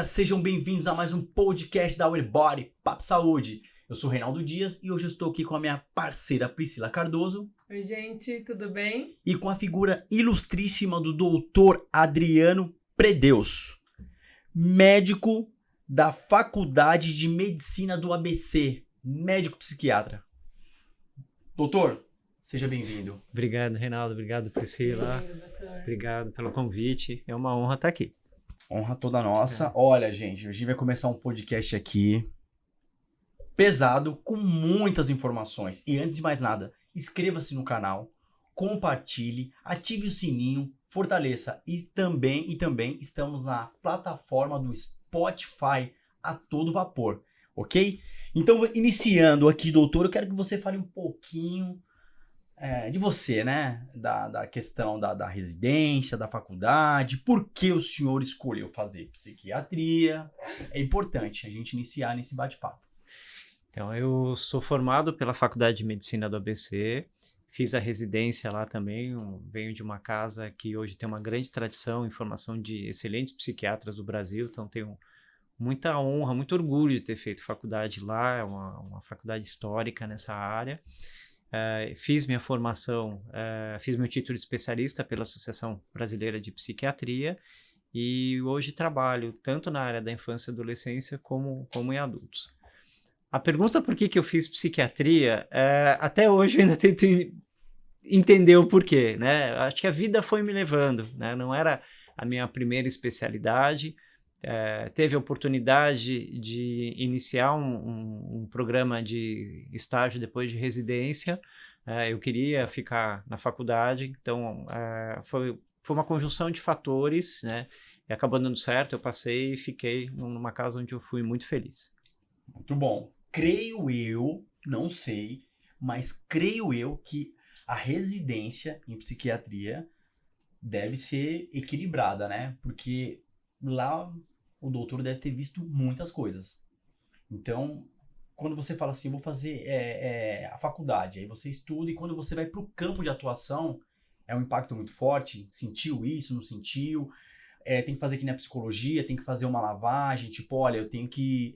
galera, sejam bem-vindos a mais um podcast da Everybody, Papo Saúde. Eu sou o Reinaldo Dias e hoje eu estou aqui com a minha parceira Priscila Cardoso. Oi, gente, tudo bem? E com a figura ilustríssima do doutor Adriano Predeus, médico da Faculdade de Medicina do ABC, médico psiquiatra. Doutor, seja bem-vindo. Obrigado, Reinaldo. Obrigado, Priscila. Bem-vindo, doutor. Obrigado pelo convite. É uma honra estar aqui. Honra toda nossa. Olha, gente, a gente vai começar um podcast aqui pesado, com muitas informações. E antes de mais nada, inscreva-se no canal, compartilhe, ative o sininho, fortaleça. E também estamos na plataforma do Spotify a todo vapor, ok? Então, iniciando aqui, doutor, eu quero que você fale um pouquinho de você, né? Da questão da residência, da faculdade, por que o senhor escolheu fazer psiquiatria. É importante a gente iniciar nesse bate-papo. Então, eu sou formado pela Faculdade de Medicina do ABC, fiz a residência lá também, venho de uma casa que hoje tem uma grande tradição em formação de excelentes psiquiatras do Brasil, então tenho muita honra, muito orgulho de ter feito faculdade lá, é uma faculdade histórica nessa área. Fiz minha formação, fiz meu título de especialista pela Associação Brasileira de Psiquiatria e hoje trabalho tanto na área da infância e adolescência como em adultos. A pergunta por que eu fiz psiquiatria, até hoje eu ainda tento entender o porquê, né? Acho que a vida foi me levando, né? Não era a minha primeira especialidade. Teve a oportunidade de iniciar um programa de estágio depois de residência. Eu queria ficar na faculdade, então foi uma conjunção de fatores, né? E acabou dando certo, eu passei e fiquei numa casa onde eu fui muito feliz. Muito bom. Creio eu, não sei, mas creio eu que a residência em psiquiatria deve ser equilibrada, né? Porque lá o doutor deve ter visto muitas coisas. Então, quando você fala assim, vou fazer a faculdade, aí você estuda e quando você vai para o campo de atuação, é um impacto muito forte. Sentiu isso, não sentiu? Tem que fazer que nem a psicologia, tem que fazer uma lavagem, tipo, olha, eu tenho que,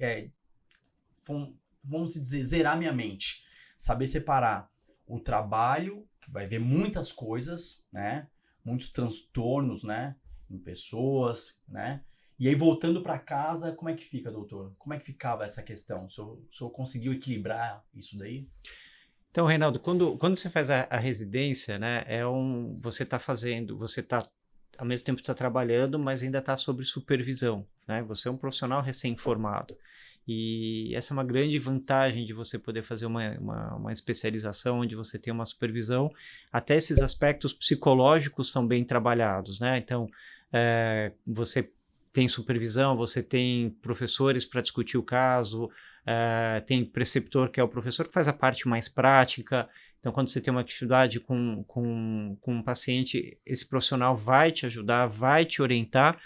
vamos dizer, zerar minha mente. Saber separar o trabalho, que vai ver muitas coisas, né? Muitos transtornos, né? Em pessoas, né? E aí, voltando para casa, como é que fica, doutor? Como é que ficava essa questão? O senhor conseguiu equilibrar isso daí? Então, Reinaldo, quando você faz a residência, né, você está ao mesmo tempo está trabalhando, mas ainda está sob supervisão, né? Você é um profissional recém-formado. E essa é uma grande vantagem de você poder fazer uma especialização onde você tem uma supervisão. Até esses aspectos psicológicos são bem trabalhados, né? Então, você tem supervisão, você tem professores para discutir o caso, tem preceptor, que é o professor que faz a parte mais prática. Então, quando você tem uma dificuldade com um paciente, esse profissional vai te ajudar, vai te orientar.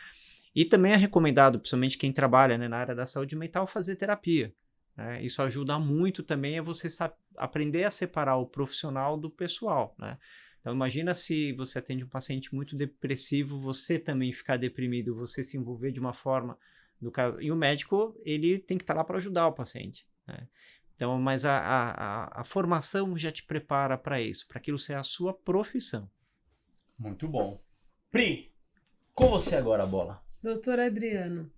E também é recomendado, principalmente quem trabalha, né, na área da saúde mental, fazer terapia. Né? Isso ajuda muito também a você aprender a separar o profissional do pessoal, né? Então, imagina se você atende um paciente muito depressivo, você também ficar deprimido, você se envolver de uma forma, no caso, e o médico, ele tem que estar lá para ajudar o paciente, né? Então, mas a formação já te prepara para isso, para aquilo ser a sua profissão. Muito bom. Pri, com você agora a bola. Doutor Adriano,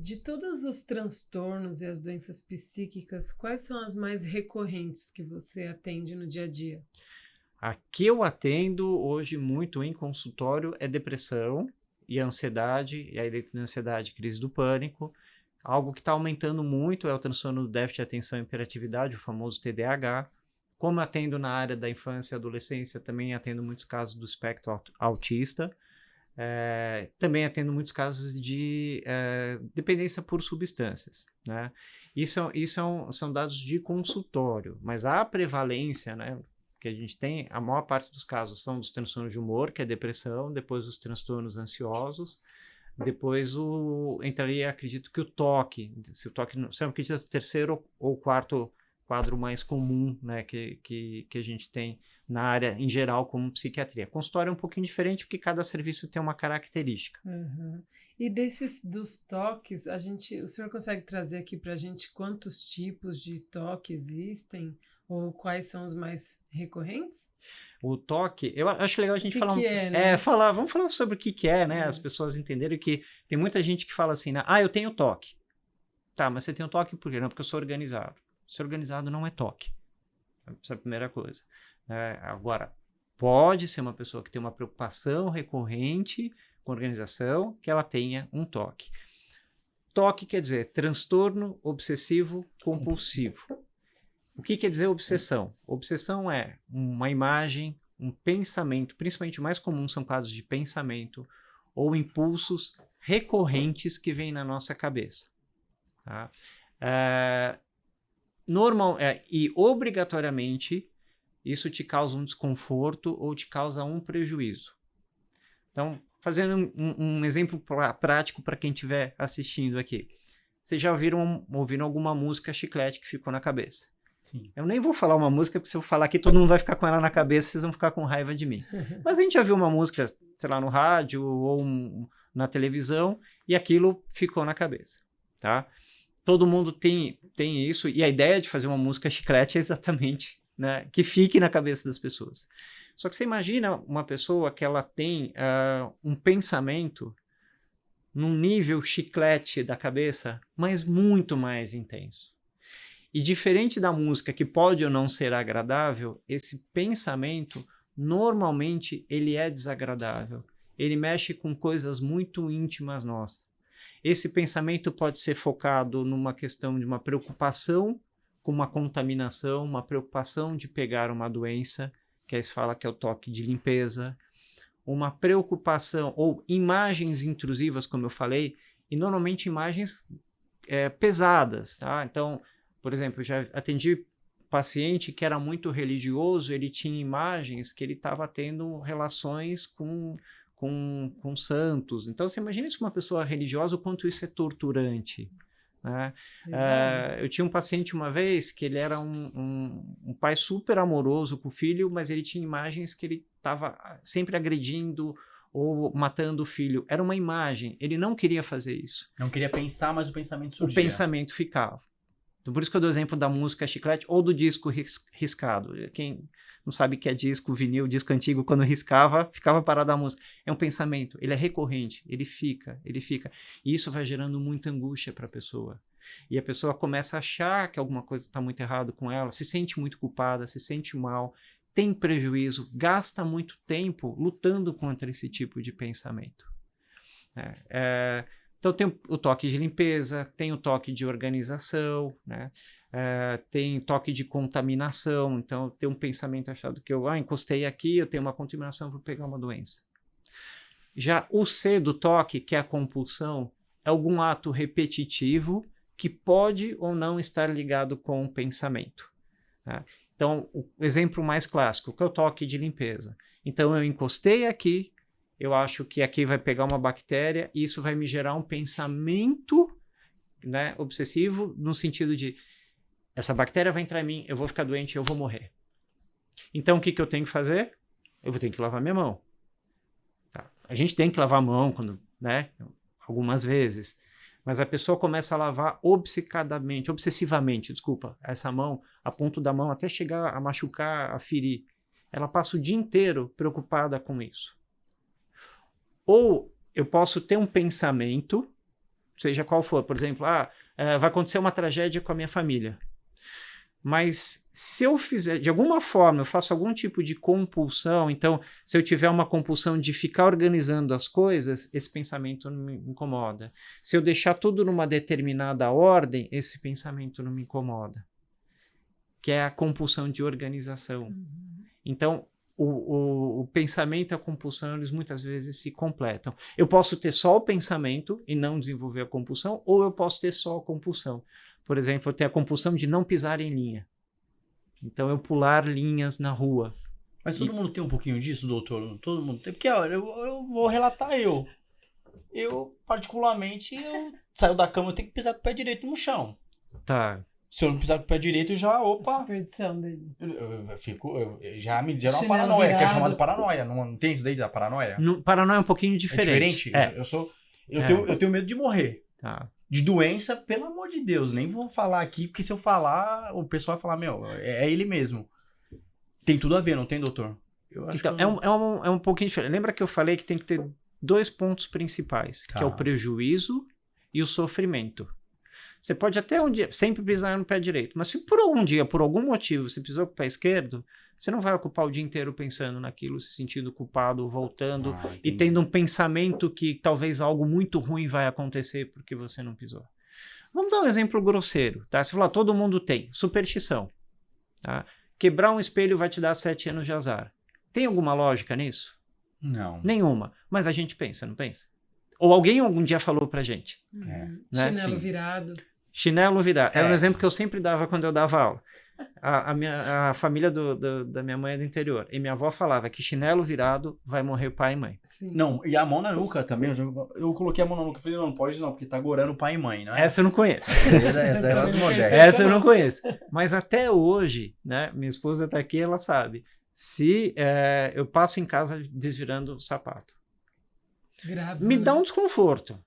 de todos os transtornos e as doenças psíquicas, quais são as mais recorrentes que você atende no dia a dia? A que eu atendo hoje muito em consultório é depressão e ansiedade, e aí dentro da ansiedade, crise do pânico. Algo que está aumentando muito é o transtorno do déficit de atenção e hiperatividade, o famoso TDAH. Como atendo na área da infância e adolescência, também atendo muitos casos do espectro autista. Também atendo muitos casos de dependência por substâncias, né? São dados de consultório, mas a prevalência, né, que a gente tem, a maior parte dos casos são dos transtornos de humor, que é depressão, depois os transtornos ansiosos, depois entraria, acredito que o toque, se eu acredito, o terceiro ou quarto quadro mais comum, né, que a gente tem na área em geral como psiquiatria. Consultório é um pouquinho diferente porque cada serviço tem uma característica. Uhum. E dos toques, o senhor consegue trazer aqui para a gente quantos tipos de toque existem ou quais são os mais recorrentes? O toque, eu acho legal a gente falar... né? Vamos falar sobre o que é, né? As pessoas entenderem que tem muita gente que fala assim, né? Eu tenho toque. Tá, mas você tem o toque por quê? Não, porque eu sou organizado. Ser organizado não é toque. Essa é a primeira coisa. Agora, pode ser uma pessoa que tem uma preocupação recorrente com organização, que ela tenha um toque. Toque quer dizer transtorno obsessivo compulsivo. O que quer dizer obsessão? Obsessão é uma imagem, um pensamento, principalmente o mais comum são casos de pensamento ou impulsos recorrentes que vêm na nossa cabeça. Tá? E obrigatoriamente isso te causa um desconforto ou te causa um prejuízo. Então, fazendo um exemplo prático para quem estiver assistindo aqui. Vocês já ouviram alguma música chiclete que ficou na cabeça? Sim. Eu nem vou falar uma música, porque se eu falar aqui, todo mundo vai ficar com ela na cabeça, vocês vão ficar com raiva de mim. Mas a gente já viu uma música, sei lá, no rádio ou na televisão, e aquilo ficou na cabeça, tá? Todo mundo tem isso, e a ideia de fazer uma música chiclete é exatamente, né, que fique na cabeça das pessoas. Só que você imagina uma pessoa que ela tem um pensamento num nível chiclete da cabeça, mas muito mais intenso. E diferente da música, que pode ou não ser agradável, esse pensamento, normalmente, ele é desagradável. Ele mexe com coisas muito íntimas nossas. Esse pensamento pode ser focado numa questão de uma preocupação com uma contaminação, uma preocupação de pegar uma doença, que aí se fala que é o toque de limpeza, uma preocupação ou imagens intrusivas, como eu falei, e normalmente imagens pesadas, tá? Então, por exemplo, eu já atendi paciente que era muito religioso, ele tinha imagens que ele estava tendo relações com santos. Então, você imagina isso com uma pessoa religiosa, o quanto isso é torturante. Né? Eu tinha um paciente uma vez que ele era um pai super amoroso com o filho, mas ele tinha imagens que ele estava sempre agredindo ou matando o filho. Era uma imagem, ele não queria fazer isso. Não queria pensar, mas o pensamento surgia. O pensamento ficava. Então, por isso que eu dou o exemplo da música chiclete ou do disco riscado. Quem não sabe o que é disco, vinil, disco antigo, quando riscava, ficava parada a música. É um pensamento, ele é recorrente, ele fica. E isso vai gerando muita angústia para a pessoa. E a pessoa começa a achar que alguma coisa está muito errado com ela, se sente muito culpada, se sente mal, tem prejuízo, gasta muito tempo lutando contra esse tipo de pensamento. Então tem o toque de limpeza, tem o toque de organização, né? Tem toque de contaminação. Então tem um pensamento achado que eu encostei aqui, eu tenho uma contaminação, vou pegar uma doença. Já o C do toque, que é a compulsão, é algum ato repetitivo que pode ou não estar ligado com o pensamento. Tá? Então o exemplo mais clássico, que é o toque de limpeza. Então eu encostei aqui, eu acho que aqui vai pegar uma bactéria e isso vai me gerar um pensamento, né, obsessivo, no sentido de essa bactéria vai entrar em mim, eu vou ficar doente, eu vou morrer. Então o que eu tenho que fazer? Eu vou ter que lavar minha mão. Tá. A gente tem que lavar a mão né, algumas vezes, mas a pessoa começa a lavar obsessivamente, essa mão, a ponto da mão até chegar a machucar, a ferir. Ela passa o dia inteiro preocupada com isso. Ou eu posso ter um pensamento, seja qual for, por exemplo, vai acontecer uma tragédia com a minha família. Mas se eu fizer, de alguma forma, eu faço algum tipo de compulsão, então se eu tiver uma compulsão de ficar organizando as coisas, esse pensamento não me incomoda. Se eu deixar tudo numa determinada ordem, esse pensamento não me incomoda. Que é a compulsão de organização. Então, o pensamento e a compulsão, eles muitas vezes se completam. Eu posso ter só o pensamento e não desenvolver a compulsão, ou eu posso ter só a compulsão. Por exemplo, eu tenho a compulsão de não pisar em linha. Então, eu pular linhas na rua. Mas todo mundo tem um pouquinho disso, doutor? Todo mundo tem. Porque, olha, eu vou relatar eu. Eu, particularmente, eu saio da cama, eu tenho que pisar com o pé direito no chão. Tá. Se eu não pisar com o pé direito, eu já, opa, Superstição dele. já me deram uma Chinelo paranoia, que é virado. chamada paranoia. Não tem isso daí da paranoia? Paranoia é um pouquinho É diferente. diferente? Eu tenho medo de morrer. Tá. De doença, pelo amor de Deus, nem vou falar aqui, porque se eu falar, o pessoal vai falar, meu, é ele mesmo. Tem tudo a ver, não tem, doutor? Eu acho Então, que é um pouquinho diferente. Lembra que eu falei que tem que ter 2 pontos principais, que é o Tá. prejuízo e o sofrimento. Você pode até um dia sempre pisar no pé direito, mas se por algum dia, por algum motivo, você pisou com o pé esquerdo, você não vai ocupar o dia inteiro pensando naquilo, se sentindo culpado, voltando e entendi. tendo um pensamento que talvez algo muito ruim vai acontecer porque você não pisou. Vamos dar um exemplo grosseiro, tá? Você falou, todo mundo tem superstição, tá? Quebrar um espelho vai te dar 7 anos de azar. Tem alguma lógica nisso? Não. Nenhuma. Mas a gente pensa, não pensa? Ou alguém algum dia falou pra gente. É. Né? Chinelo Sim. virado. Chinelo virado. Era um É. exemplo que eu sempre dava quando eu dava aula. A família da minha mãe é do interior. E minha avó falava que chinelo virado vai morrer pai e mãe. Sim. Não, e a mão na nuca também. Eu coloquei a mão na nuca e falei, não pode não, porque tá gorando pai e mãe, né? Essa eu não conheço. Essa é lá do Nordeste. Essa eu não conheço. Mas até hoje, né? Minha esposa tá aqui, ela sabe. Se eu passo em casa desvirando o sapato. Grave, Me né? dá um desconforto.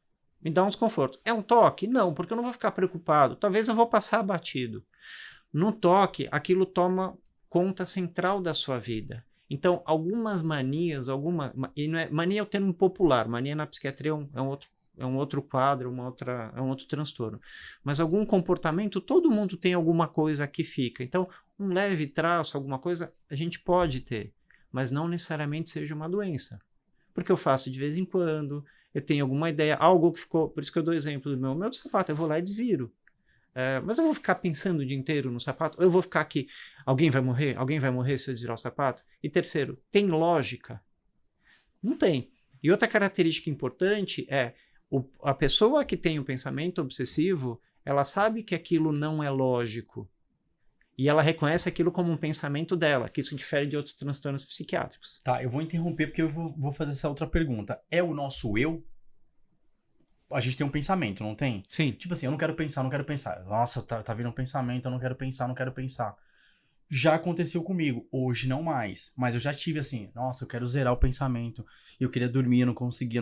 Me dá um desconforto. É um toque? Não, porque eu não vou ficar preocupado. Talvez eu vou passar batido. No toque, aquilo toma conta central da sua vida. Então, algumas manias, e não é, mania é o termo popular, mania na psiquiatria é um outro quadro, é um outro transtorno. Mas algum comportamento, todo mundo tem alguma coisa que fica. Então, um leve traço, alguma coisa, a gente pode ter, mas não necessariamente seja uma doença. Porque eu faço de vez em quando, eu tenho alguma ideia, algo que ficou, por isso que eu dou exemplo do meu sapato, eu vou lá e desviro. Mas eu vou ficar pensando o dia inteiro no sapato? Ou eu vou ficar aqui, alguém vai morrer? Alguém vai morrer se eu desvirar o sapato? E terceiro, tem lógica? Não tem. E outra característica importante é, a pessoa que tem um pensamento obsessivo, ela sabe que aquilo não é lógico. E ela reconhece aquilo como um pensamento dela, que isso difere de outros transtornos psiquiátricos. Tá, eu vou interromper porque eu vou fazer essa outra pergunta. É o nosso eu? A gente tem um pensamento, não tem? Sim. Tipo assim, eu não quero pensar, não quero pensar. Nossa, tá vindo um pensamento, eu não quero pensar, não quero pensar. Já aconteceu comigo, hoje não mais. Mas eu já tive assim, nossa, eu quero zerar o pensamento. Eu queria dormir, eu não conseguia,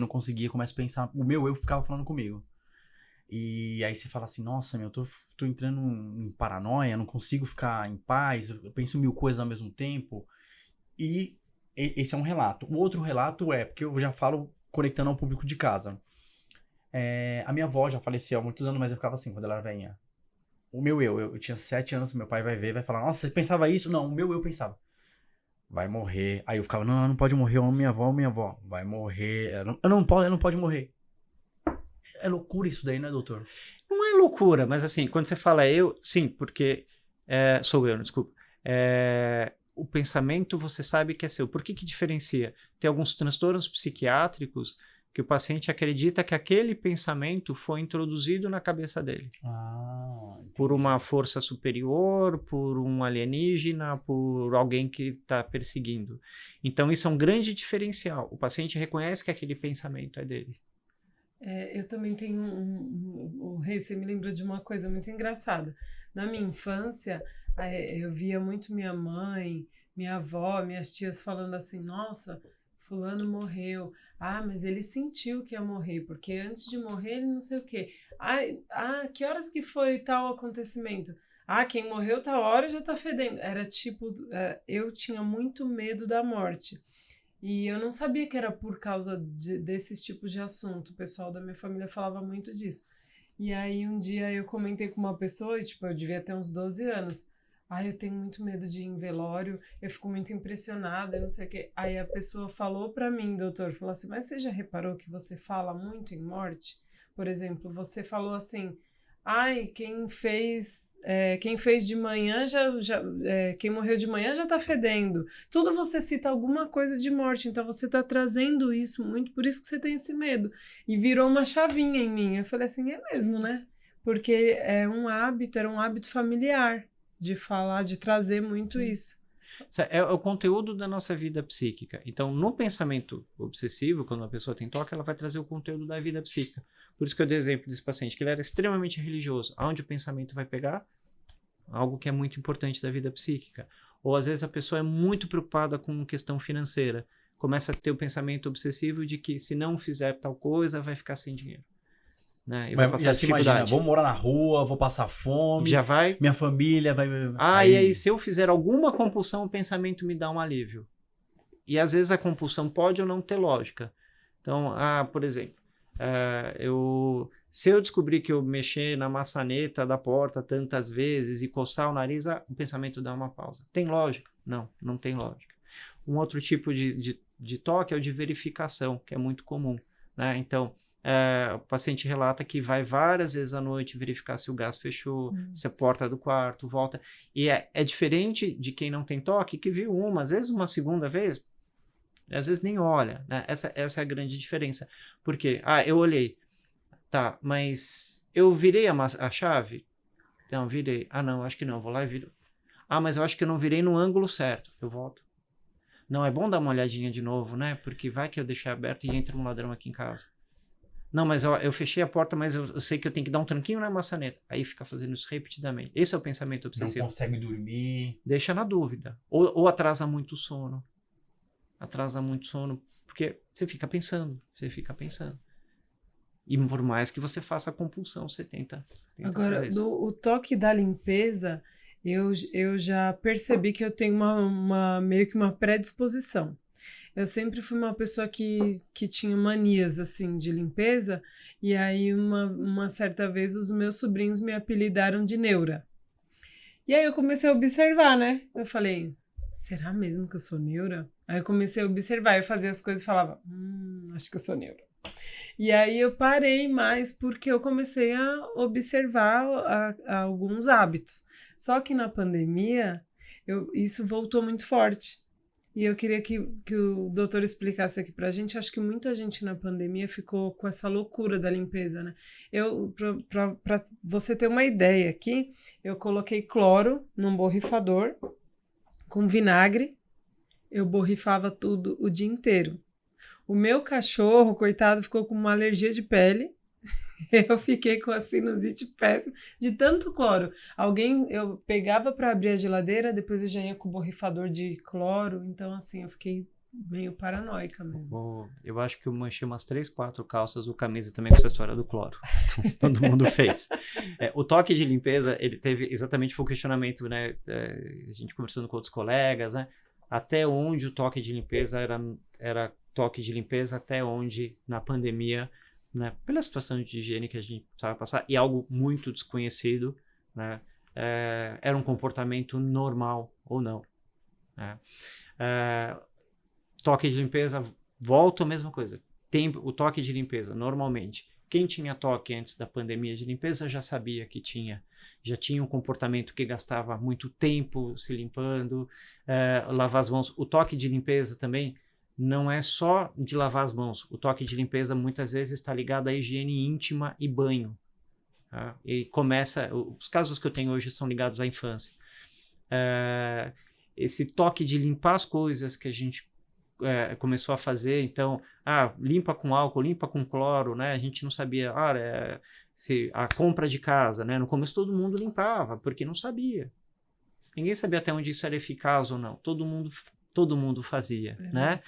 começo a pensar. O meu eu ficava falando comigo. E aí você fala assim, nossa, meu, tô entrando em paranoia, não consigo ficar em paz, eu penso 1000 coisas ao mesmo tempo. E esse é um relato. O outro relato é, porque eu já falo conectando ao público de casa. A minha avó já faleceu há muitos anos, mas eu ficava assim, quando ela era velhinha. O meu eu tinha 7 anos, meu pai vai ver, vai falar, nossa, você pensava isso? Não, o meu eu pensava. Vai morrer. Aí eu ficava, não pode morrer, eu amo minha avó. Vai morrer, ela não pode morrer. É loucura isso daí, né, doutor? Não é loucura, mas assim, quando você fala eu, sim, porque sou eu, desculpa. O pensamento você sabe que é seu. Por que diferencia? Tem alguns transtornos psiquiátricos que o paciente acredita que aquele pensamento foi introduzido na cabeça dele. Por uma força superior, por um alienígena, por alguém que está perseguindo. Então isso é um grande diferencial. O paciente reconhece que aquele pensamento é dele. Eu também tenho o Rei, você me lembrou de uma coisa muito engraçada. Na minha infância, eu via muito minha mãe, minha avó, minhas tias falando assim, nossa, fulano morreu. Mas ele sentiu que ia morrer, porque antes de morrer ele não sei o quê. Que horas que foi tal acontecimento? Quem morreu tal hora já tá fedendo. Era tipo, eu tinha muito medo da morte. E eu não sabia que era por causa desses tipos de assunto. O pessoal da minha família falava muito disso. E aí um dia eu comentei com uma pessoa, eu devia ter uns 12 anos. Eu tenho muito medo de ir em velório, eu fico muito impressionada, não sei o quê. Aí a pessoa falou pra mim, doutor, falou assim, mas você já reparou que você fala muito em morte? Por exemplo, você falou assim, quem fez de manhã quem morreu de manhã já tá fedendo. Tudo você cita alguma coisa de morte, então você tá trazendo isso muito, por isso que você tem esse medo. E virou uma chavinha em mim. Eu falei assim, é mesmo, né? Porque era um hábito familiar de falar, de trazer muito isso. É o conteúdo da nossa vida psíquica. Então, no pensamento obsessivo, quando uma pessoa tem toque, ela vai trazer o conteúdo da vida psíquica. Por isso que eu dei exemplo desse paciente, que ele era extremamente religioso. Aonde o pensamento vai pegar? algo que é muito importante da vida psíquica. Ou às vezes a pessoa é muito preocupada com questão financeira, começa a ter o pensamento obsessivo de que se não fizer tal coisa, vai ficar sem dinheiro. Né? E vai passar dificuldade. Imagina, vou morar na rua, vou passar fome, já vai... minha família vai... e aí se eu fizer alguma compulsão, o pensamento me dá um alívio. E às vezes a compulsão pode ou não ter lógica. Então, por exemplo, se eu descobrir que eu mexer na maçaneta da porta tantas vezes e coçar o nariz, o pensamento dá uma pausa. Tem lógica? Não, não tem lógica. Um outro tipo de toque é o de verificação, que é muito comum. Né? Então, o paciente relata que vai várias vezes à noite verificar se o gás fechou, se a porta do quarto volta. E é diferente de quem não tem toque, que viu às vezes uma segunda vez, às vezes nem olha. Né? Essa é a grande diferença. Porque, eu olhei, tá, mas eu virei a chave? Não, virei. Não, acho que não, vou lá e viro. Mas eu acho que eu não virei no ângulo certo. Eu volto. Não, é bom dar uma olhadinha de novo, né? Porque vai que eu deixei aberto e entra um ladrão aqui em casa. Não, mas eu fechei a porta, mas eu sei que eu tenho que dar um tranquinho na maçaneta. Aí fica fazendo isso repetidamente. Esse é o pensamento obsessivo. Não consegue dormir. Deixa na dúvida. Ou atrasa muito o sono. Atrasa muito o sono, porque você fica pensando. E por mais que você faça a compulsão, você tenta Agora, o toque da limpeza, eu já percebi que eu tenho meio que uma predisposição. Eu sempre fui uma pessoa que tinha manias, assim, de limpeza, e aí uma certa vez os meus sobrinhos me apelidaram de neura. E aí eu comecei a observar, né? Eu falei, será mesmo que eu sou neura? Aí eu comecei a observar, eu fazia as coisas e falava, acho que eu sou neura. E aí eu parei mais porque eu comecei a observar alguns hábitos. Só que na pandemia, isso voltou muito forte. E eu queria que o doutor explicasse aqui pra gente. Acho que muita gente na pandemia ficou com essa loucura da limpeza, né? Pra você ter uma ideia aqui, eu coloquei cloro num borrifador com vinagre. Eu borrifava tudo o dia inteiro. O meu cachorro, coitado, ficou com uma alergia de pele. Eu fiquei com a sinusite péssima de tanto cloro. Eu pegava para abrir a geladeira, depois eu já ia com o borrifador de cloro. Então, assim, eu fiquei meio paranoica mesmo. Eu acho que eu manchei umas 3, 4 calças ou camisa também com essa história do cloro. Todo mundo fez. O toque de limpeza, ele teve exatamente o questionamento, né? A gente conversando com outros colegas, né? Até onde o toque de limpeza era toque de limpeza, até onde na pandemia, né, pela situação de higiene que a gente precisava passar, e algo muito desconhecido, né, era um comportamento normal ou não. Né? Toque de limpeza, volta a mesma coisa. O toque de limpeza, normalmente, quem tinha toque antes da pandemia de limpeza já sabia que já tinha um comportamento que gastava muito tempo se limpando, lavar as mãos. O toque de limpeza também não é só de lavar as mãos. O toque de limpeza muitas vezes está ligado à higiene íntima e banho. Tá? E os casos que eu tenho hoje são ligados à infância. Esse toque de limpar as coisas que a gente começou a fazer, então, limpa com álcool, limpa com cloro, né? A gente não sabia, a compra de casa, né? No começo todo mundo limpava, porque não sabia. Ninguém sabia até onde isso era eficaz ou não. Todo mundo fazia, né?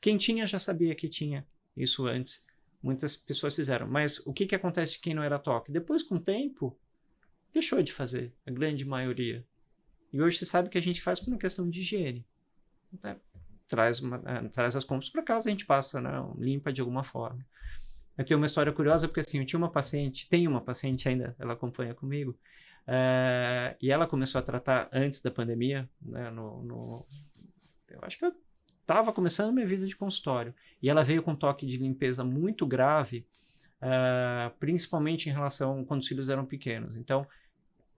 Quem tinha já sabia que tinha isso antes. Muitas pessoas fizeram. Mas o que acontece de quem não era toque? Depois, com o tempo, deixou de fazer, a grande maioria. E hoje você sabe que a gente faz por uma questão de higiene. Traz as compras para casa, a gente passa, né? Limpa de alguma forma. Eu tenho uma história curiosa, porque assim, tenho uma paciente ainda, ela acompanha comigo, e ela começou a tratar antes da pandemia, né, eu acho que eu estava começando minha vida de consultório, e ela veio com toque de limpeza muito grave, principalmente em relação quando os filhos eram pequenos. Então,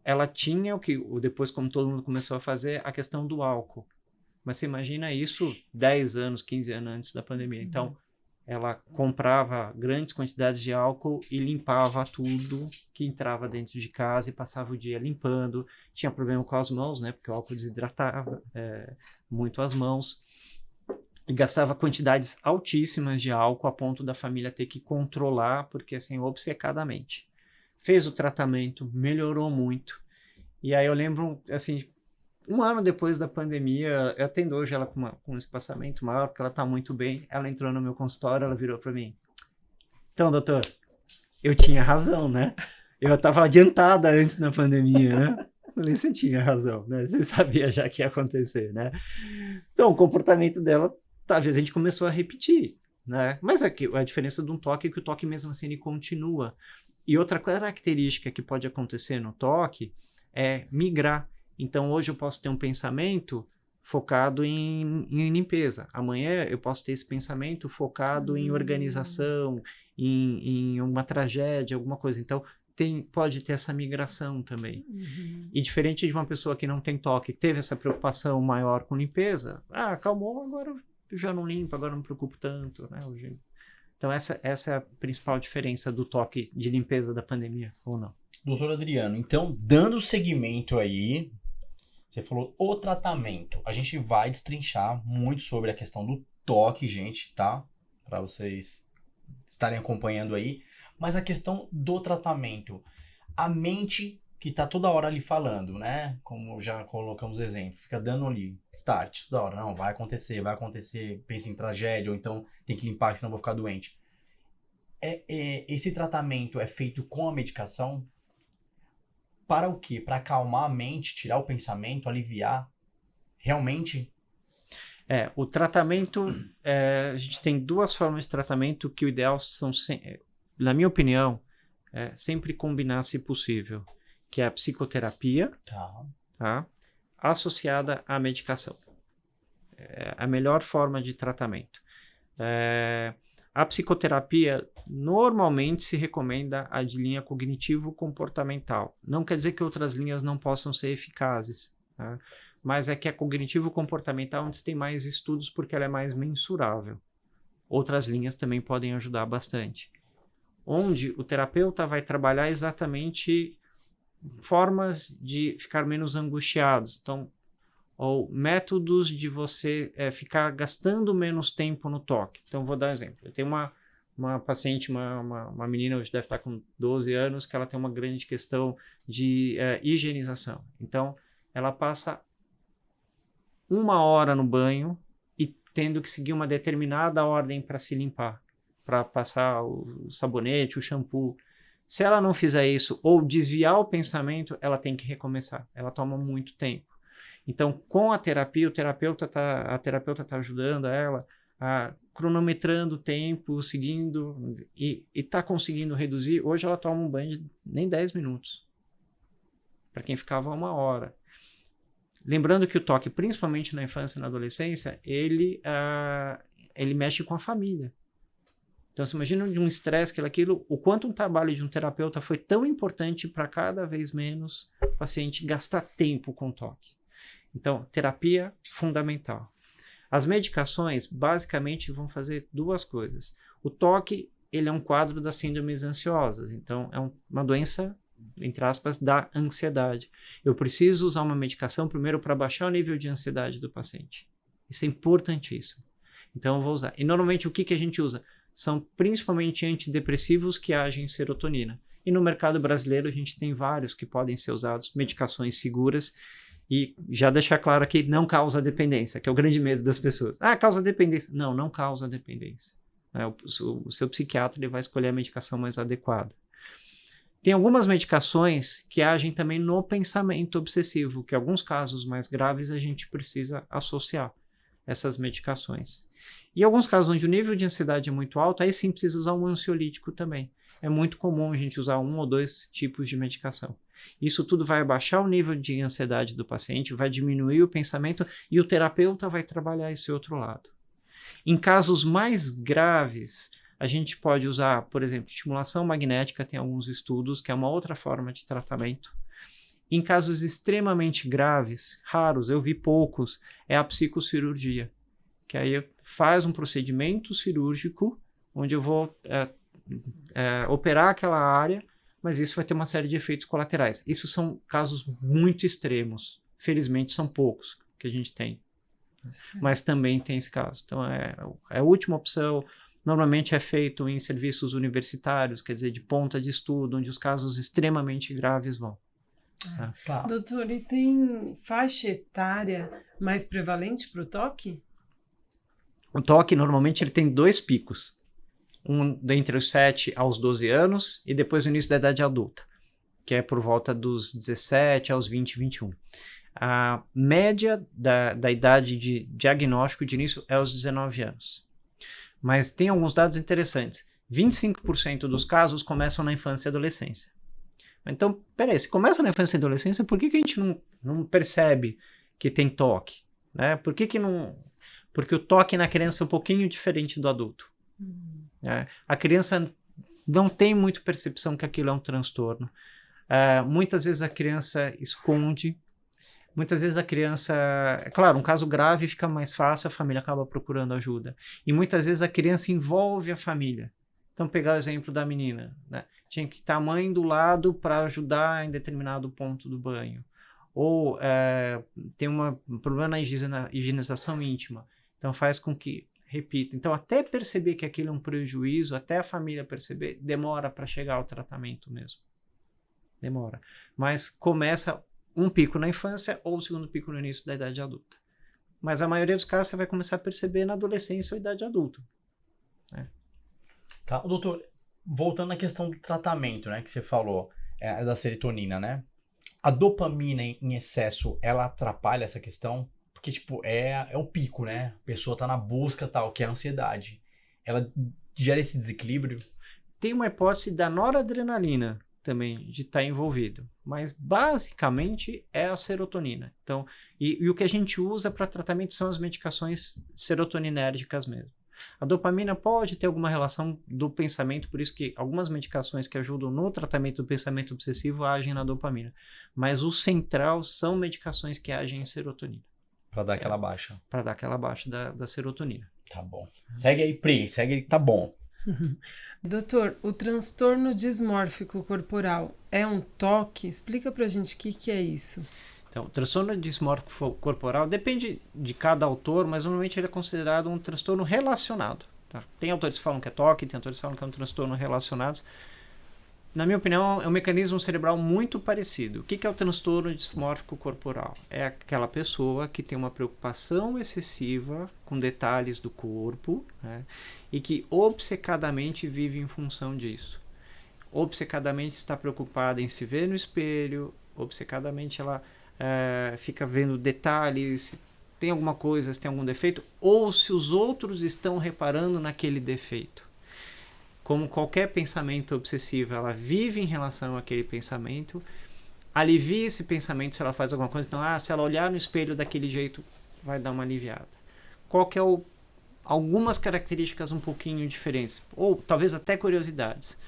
ela tinha depois, como todo mundo começou a fazer, a questão do álcool. Mas você imagina isso 10 anos, 15 anos antes da pandemia. Então, ela comprava grandes quantidades de álcool e limpava tudo que entrava dentro de casa e passava o dia limpando. Tinha problema com as mãos, né? Porque o álcool desidratava muito as mãos. E gastava quantidades altíssimas de álcool a ponto da família ter que controlar, porque assim, obcecadamente. Fez o tratamento, melhorou muito. E aí eu lembro, assim, um ano depois da pandemia, eu atendo hoje ela com um espaçamento maior, porque ela tá muito bem. Ela entrou no meu consultório, ela virou para mim. Então, doutor, eu tinha razão, né? Eu estava adiantada antes da pandemia, né? Falei, você tinha razão, né? Você sabia já que ia acontecer, né? Então, o comportamento dela, talvez a gente começou a repetir, né? Mas aqui, a diferença de um toque é que o toque mesmo assim ele continua. E outra característica que pode acontecer no toque é migrar. Então, hoje eu posso ter um pensamento focado em limpeza. Amanhã eu posso ter esse pensamento focado em organização, em uma tragédia, alguma coisa. Então, pode ter essa migração também. E diferente de uma pessoa que não tem toque, teve essa preocupação maior com limpeza, acalmou, agora eu já não limpo, agora não me preocupo tanto, né? Hoje. Então, essa é a principal diferença do toque de limpeza da pandemia, ou não? Doutor Adriano, então, dando seguimento aí, você falou o tratamento. A gente vai destrinchar muito sobre a questão do toque, gente, tá? Para vocês estarem acompanhando aí. Mas a questão do tratamento. A mente que tá toda hora ali falando, né? Como já colocamos exemplo. Fica dando ali, start, toda hora. Não, vai acontecer. Pensa em tragédia, ou então tem que limpar, senão eu vou ficar doente. Esse tratamento é feito com a medicação? Para o quê? Para acalmar a mente, tirar o pensamento, aliviar? Realmente? O tratamento, a gente tem duas formas de tratamento que o ideal são, na minha opinião, sempre combinar se possível, que é a psicoterapia, tá? Associada à medicação. É a melhor forma de tratamento. A psicoterapia normalmente se recomenda a de linha cognitivo-comportamental. Não quer dizer que outras linhas não possam ser eficazes, tá? Mas é que a cognitivo-comportamental é onde tem mais estudos porque ela é mais mensurável. Outras linhas também podem ajudar bastante. Onde o terapeuta vai trabalhar exatamente formas de ficar menos angustiados. Então, ou métodos de você ficar gastando menos tempo no toque. Então, vou dar um exemplo. Eu tenho uma paciente, uma menina, hoje deve estar com 12 anos, que ela tem uma grande questão de higienização. Então, ela passa 1 hora no banho e tendo que seguir uma determinada ordem para se limpar, para passar o sabonete, o shampoo. Se ela não fizer isso ou desviar o pensamento, ela tem que recomeçar. Ela toma muito tempo. Então, com a terapia, a terapeuta está ajudando ela a cronometrando o tempo, seguindo e está conseguindo reduzir. Hoje ela toma um banho de nem 10 minutos. Para quem ficava 1 hora. Lembrando que o toque, principalmente na infância e na adolescência, ele mexe com a família. Então, você imagina de um estresse, aquilo, o quanto um trabalho de um terapeuta foi tão importante para cada vez menos o paciente gastar tempo com toque. Então, terapia fundamental. As medicações, basicamente, vão fazer 2 coisas. O toque, ele é um quadro das síndromes ansiosas. Então, é uma doença, entre aspas, da ansiedade. Eu preciso usar uma medicação primeiro para baixar o nível de ansiedade do paciente. Isso é importantíssimo. Então, eu vou usar. E, normalmente, o que a gente usa? São principalmente antidepressivos que agem em serotonina. E no mercado brasileiro, a gente tem vários que podem ser usados, medicações seguras. E já deixar claro aqui, não causa dependência, que é o grande medo das pessoas. Causa dependência. Não, não causa dependência. O seu psiquiatra ele vai escolher a medicação mais adequada. Tem algumas medicações que agem também no pensamento obsessivo, que em alguns casos mais graves a gente precisa associar essas medicações. E em alguns casos onde o nível de ansiedade é muito alto, aí sim precisa usar um ansiolítico também. É muito comum a gente usar 1 ou 2 tipos de medicação. Isso tudo vai abaixar o nível de ansiedade do paciente, vai diminuir o pensamento e o terapeuta vai trabalhar esse outro lado. Em casos mais graves, a gente pode usar, por exemplo, estimulação magnética, tem alguns estudos, que é uma outra forma de tratamento. Em casos extremamente graves, raros, eu vi poucos, é a psicocirurgia, que aí faz um procedimento cirúrgico, onde eu vou operar aquela área, mas isso vai ter uma série de efeitos colaterais. Isso são casos muito extremos. Felizmente são poucos que a gente tem. Mas também tem esse caso. Então é a última opção. Normalmente é feito em serviços universitários, quer dizer, de ponta de estudo, onde os casos extremamente graves vão. Tá. Doutor, e tem faixa etária mais prevalente para o toque? O toque, normalmente, ele tem 2 picos. Um dentre os 7 aos 12 anos e depois o início da idade adulta, que é por volta dos 17 aos 20, 21. A média da idade de diagnóstico de início é aos 19 anos. Mas tem alguns dados interessantes. 25% dos casos começam na infância e adolescência. Então, peraí, se começa na infância e adolescência, por que a gente não percebe que tem toque? Né? Por que não... Porque o toque na criança é um pouquinho diferente do adulto. A criança não tem muito percepção que aquilo é um transtorno. Muitas vezes a criança esconde. Muitas vezes a criança... É claro, um caso grave fica mais fácil, a família acaba procurando ajuda. E muitas vezes a criança envolve a família. Então, pegar o exemplo da menina, né? Tinha que estar a mãe do lado para ajudar em determinado ponto do banho. Ou tem um problema na higienização íntima. Então, faz com que repita. Então, até perceber que aquilo é um prejuízo, até a família perceber, demora para chegar ao tratamento mesmo. Demora. Mas começa um pico na infância ou o segundo pico no início da idade adulta. Mas a maioria dos casos você vai começar a perceber na adolescência ou idade adulta. Né? Tá, doutor, voltando à questão do tratamento, né, que você falou, da serotonina, né? A dopamina em excesso, ela atrapalha essa questão? Porque, tipo, é o pico, né? A pessoa tá na busca, tal, que é a ansiedade. Ela gera esse desequilíbrio? Tem uma hipótese da noradrenalina também de estar envolvido, mas basicamente é a serotonina. Então, e o que a gente usa para tratamento são as medicações serotoninérgicas mesmo. A dopamina pode ter alguma relação do pensamento, por isso que algumas medicações que ajudam no tratamento do pensamento obsessivo agem na dopamina, mas o central são medicações que agem em serotonina. Pra dar aquela baixa. Para dar aquela baixa da serotonina. Tá bom. Segue aí, Pri. Segue aí que tá bom. Doutor, o transtorno dismórfico corporal é um toque? Explica pra gente o que é isso. Então, o transtorno dismórfico corporal depende de cada autor, mas normalmente ele é considerado um transtorno relacionado. Tá? Tem autores que falam que é toque, tem autores que falam que é um transtorno relacionado. Na minha opinião, é um mecanismo cerebral muito parecido. O que é o transtorno dismórfico corporal? É aquela pessoa que tem uma preocupação excessiva com detalhes do corpo, né, e que obcecadamente vive em função disso. Obcecadamente está preocupada em se ver no espelho, obcecadamente ela fica vendo detalhes, se tem alguma coisa, se tem algum defeito, ou se os outros estão reparando naquele defeito. Como qualquer pensamento obsessivo, ela vive em relação àquele pensamento, alivia esse pensamento se ela faz alguma coisa. Então, se ela olhar no espelho daquele jeito, vai dar uma aliviada. Qual que é algumas características um pouquinho diferentes, ou talvez até curiosidades.